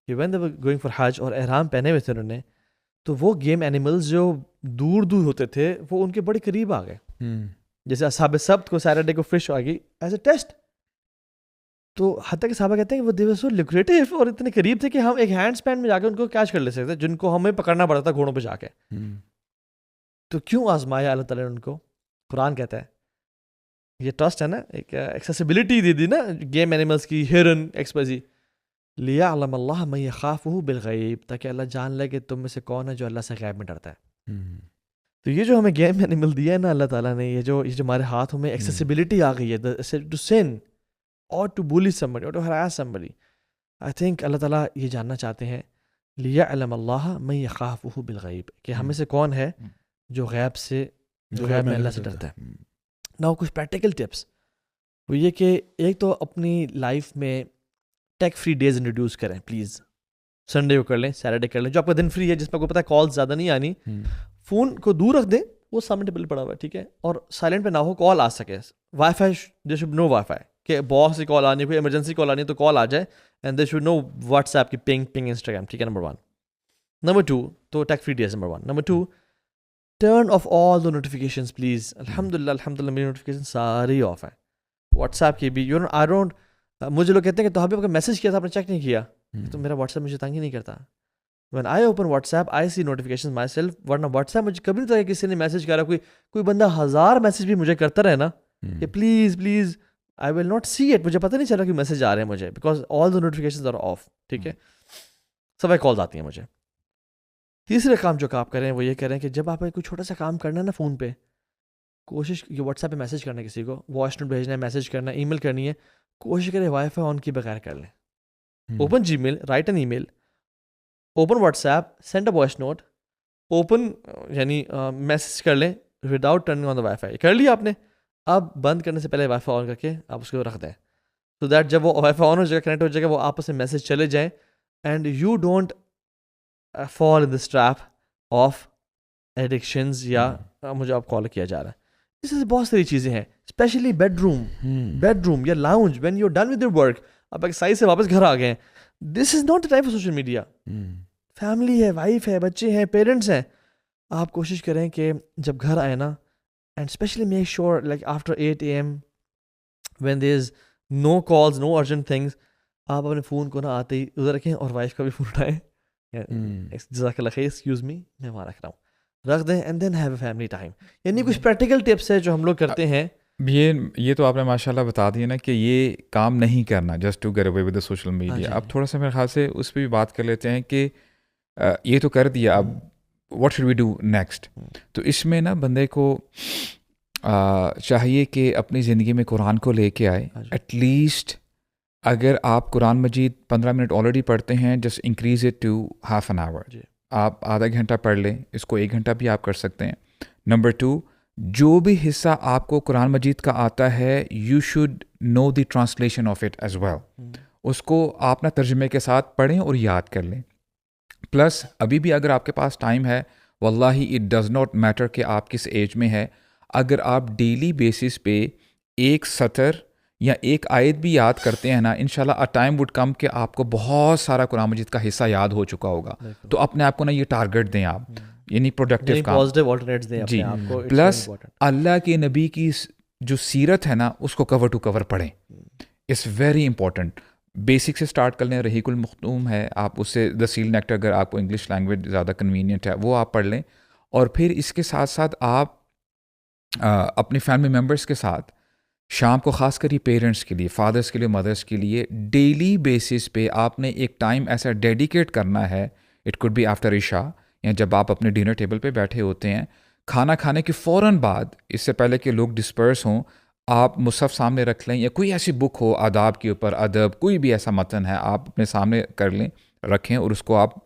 کہ when they were going for حج اور احرام پہنے ہوئے تھے انہوں نے, تو وہ گیم اینیملز جو دور دور ہوتے تھے وہ ان کے بڑے قریب آ گئے. جیسے اصحاب سبت کو سیٹرڈے کو فش آ گئی ایز اے ٹیسٹ, تو حتیٰ کہ صحابہ کہتے ہیں کہ وہ دے ور سو لوکریٹو اور اتنے قریب تھے کہ ہم ایک ہینڈ اسپین میں جا کے ان کو کیچ کر لے سکتے, جن کو ہمیں پکڑنا پڑتا تھا گھوڑوں پہ جا کے. تو کیوں آزمایا اللہ تعالیٰ نے ان کو؟ قرآن کہتا ہے یہ ٹرسٹ ہے نا, ایک ایکسیسیبلٹی دے دی نا گیم اینیملس کی, ہرن ایکسپیزی, لیعلم اللہ من یخافہ بالغیب, تاکہ اللہ جان لے کہ تم میں سے کون ہے جو اللہ سے غیب میں ڈرتا ہے. تو یہ جو ہمیں گیم اینیمل دیا ہے نا اللہ تعالیٰ نے, یہ جو ہمارے ہاتھوں میں ایکسیسیبلٹی آ گئی ہے ٹو سن اور ٹو بولی somebody اور to harass somebody, I think Allah تعالیٰ یہ جاننا چاہتے ہیں لیعلم اللہ من یخافہ بالغیب, کہ ہمیں سے کون ہے جو غیب سے, جو غیب میں اللہ سے ڈرتا ہے. نا کچھ پریکٹیکل ٹپس وہ یہ کہ ایک تو اپنی لائف میں ٹیک فری ڈیز انٹروڈیوس کریں پلیز. سنڈے کو کر لیں, سیٹرڈے کر لیں, جو آپ کا دن فری ہے جس میں کو پتہ ہے کال زیادہ نہیں آنی, فون کو دور رکھ دیں, وہ سامنے ٹیبل پڑا ہوا ہے ٹھیک ہے, اور سائلنٹ پہ نہ ہو, کال آ سکے. Wifi they should no wifi, کہ باس سے کال آنی, کوئی ایمرجنسی کال آنی ہے تو کال آ جائے, and they should no WhatsApp کی پنگ انسٹاگرام, ٹھیک ہے. نمبر 1. نمبر 2 تو ٹیک فری ڈیز نمبر 1. نمبر 2 turn off all the notifications please. الحمد للہ میری نوٹیفیکیشن ساری آف ہیں, واٹس ایپ کی بھی. یو نو آئی ڈونٹ, مجھے لوگ کہتے ہیں کہ تو آپ نے میسج کیا تھا آپ نے چیک نہیں کیا, تو میرا واٹس ایپ مجھے تنگ ہی نہیں کرتا. When I open WhatsApp I see notification myself, ورنہ واٹس ایپ مجھے کبھی نہیں تھا کہ کسی نے میسج کرا, کوئی بندہ 1000 میسج بھی مجھے کرتا رہے نا کہ please I will not see it, مجھے پتہ نہیں چلا کہ میسج آ رہے ہیں مجھے, because all the notifications are off, ٹھیک ہے. سب کالز آتی ہیں مجھے. تیسرے کام جو آپ کریں وہ یہ کریں کہ جب آپ کوئی چھوٹا سا کام کرنا ہے نا فون پہ, کوشش یہ واٹس ایپ پہ میسج کرنا ہے, کسی کو وائس نوٹ بھیجنا ہے, میسج کرنا ہے, ای میل کرنی ہے, کوشش کریں وائی فائی آن کی بغیر کر لیں. Open Gmail, write an email, open WhatsApp, send a voice note, open یعنی میسج کر لیں without turning on the wifi. کر لیا آپ نے, اب بند کرنے سے پہلے وائی فائی آن کر کے آپ اس کو رکھ دیں, سو دیٹ جب وہ وائی فائی آن ہو جائے گا, کنیکٹ ہو جائے گا, وہ آپس میں میسج چلے جائیں, and you don't fall in this trap of addictions یا مجھے آپ کال کیا جا رہا ہے. اس سے بہت ساری چیزیں ہیں, اسپیشلی بیڈ روم یا lounge, when you done with your work, آپ ایکسرسائز سے واپس گھر آ گئے ہیں, this is not the type of social media. Family ہے, وائف ہے, بچے ہیں, پیرنٹس ہیں, آپ کوشش کریں کہ جب گھر آئے نا, and especially make sure like after 8 AM when there is no calls, no urgent things, آپ اپنے فون کو نہ آتے ہی ادھر رکھیں اور وائف کا بھی فون اٹھائیں, جزاک اللہ خیر, ایکسکیوز می میں وہاں رکھ رہا ہوں, رکھ دیں, and then have a family time. یعنی کچھ پریکٹیکل ٹپس ہے جو ہم لوگ کرتے ہیں. یہ تو آپ نے ماشاء اللہ بتا دیا نا کہ یہ کام نہیں کرنا just to get away with the social media. اب تھوڑا سا میرے خیال سے اس پہ بھی بات کر لیتے ہیں کہ یہ تو کر دیا, اب what should we do next. تو اس میں نا بندے کو چاہیے کہ اپنی زندگی میں قرآن کو لے کے آئے. ایٹ لیسٹ اگر آپ قرآن مجید 15 منٹ آلریڈی پڑھتے ہیں, just increase it to half an hour. آپ آدھا گھنٹہ پڑھ لیں, اس کو 1 گھنٹہ بھی آپ کر سکتے ہیں. نمبر 2, جو بھی حصہ آپ کو قرآن مجید کا آتا ہے you should know the translation of it as well. اس کو آپ نا ترجمے کے ساتھ پڑھیں اور یاد کر لیں. پلس ابھی بھی اگر آپ کے پاس ٹائم ہے، واللہ اٹ ڈز ناٹ میٹر کہ آپ کس ایج میں ہے، اگر آپ ڈیلی بیسس پہ ایک سطر یا ایک آیت بھی یاد کرتے ہیں نا، انشاءاللہ اے ٹائم وڈ کم کہ آپ کو بہت سارا قرآن مجید کا حصہ یاد ہو چکا ہوگا. تو اپنے آپ کو نا یہ ٹارگٹ دیں آپ، یعنی پروڈکٹیو کام. پازیٹیو آلٹرنیٹس دیں جی، اپنے آپ کو. پلس اللہ کے نبی کی جو سیرت ہے نا اس کو کور ٹو کور پڑھیں. It's very important. بیسک سے اسٹارٹ کر لیں. رحیق المختوم ہے، آپ اس سے دا سیل نیکٹر، اگر آپ کو انگلش لینگویج زیادہ کنوینئنٹ ہے وہ آپ پڑھ لیں. اور پھر اس کے ساتھ ساتھ آپ اپنے فیملی ممبرس کے ساتھ شام کو، خاص کر یہ پیرنٹس کے لیے، فادرس کے لیے، مدرس کے لیے، ڈیلی بیسس پہ آپ نے ایک ٹائم ایسا ڈیڈیکیٹ کرنا ہے. اٹ کوڈ بی آفٹر عشاء، یا جب آپ اپنے ڈنر ٹیبل پہ بیٹھے ہوتے ہیں، کھانا کھانے کے فوراً بعد، اس سے پہلے کہ لوگ ڈسپرس ہوں، آپ مصحف سامنے رکھ لیں، یا کوئی ایسی بک ہو آداب کے اوپر، ادب، کوئی بھی ایسا متن ہے آپ اپنے سامنے کر لیں، رکھیں، اور اس کو آپ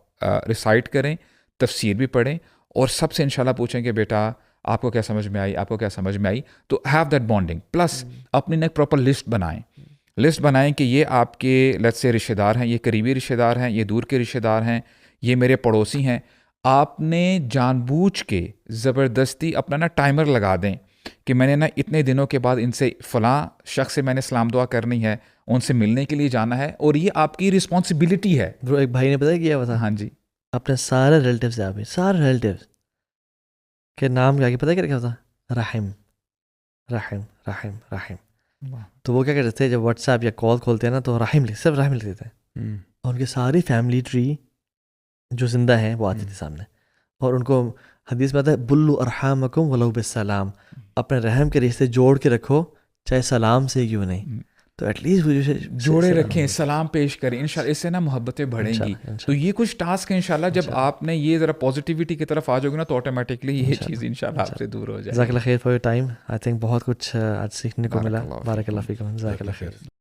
ریسائٹ کریں، تفسیر بھی پڑھیں، اور سب سے انشاءاللہ پوچھیں کہ بیٹا آپ کو کیا سمجھ میں آئی، آپ کو کیا سمجھ میں آئی. تو ہیو دیٹ بانڈنگ. پلس اپنی ایک پراپر لسٹ بنائیں کہ یہ آپ کے لیٹس سے رشتہ دار ہیں، یہ قریبی رشتہ دار ہیں، یہ دور کے رشتہ دار ہیں، یہ میرے پڑوسی ہیں. آپ نے جان بوجھ کے زبردستی اپنا نا ٹائمر لگا دیں کہ میں نے نا اتنے دنوں کے بعد ان سے، فلاں شخص سے میں نے سلام دعا کرنی ہے، ان سے ملنے کے لیے جانا ہے، اور یہ آپ کی رسپانسبلٹی ہے. برو ایک بھائی نے پتہ کیا ہوا تھا، ہاں جی، اپنے سارے ریلیٹیو سے، آپ سارے ریلیٹیو کے نام کیا پتہ کیا رکھا تھا؟ رحم رحم رحم رحم. تو وہ کیا کرتے تھے جب واٹس ایپ یا کال کھولتے ہیں نا تو رحم صرف رحم لکھتے تھے، اور ان کی ساری فیملی ٹری جو زندہ ہیں وہ آتی تھی سامنے. اور ان کو حدیث میں آتا ہے بلو ارحامکم ولو بالسلام، اپنے رحم کے رشتے جوڑ کے رکھو چاہے سلام سے کیوں نہیں. تو ایٹ لیسٹ جوڑے رکھیں، سلام پیش کریں، انشاءاللہ اس سے نا محبتیں بڑھیں گی. تو یہ کچھ ٹاسک ہیں انشاءاللہ، جب آپ نے یہ ذرا پازیٹیوٹی کی طرف آ جاؤ گے نا تو آٹومیٹکلی یہ چیز انشاءاللہ آپ سے دور ہو جائے گی. جزاک اللہ خیر for your time. I think بہت کچھ آج سیکھنے کو ملا. بارک اللہ فیکم. جزاک اللہ خیر.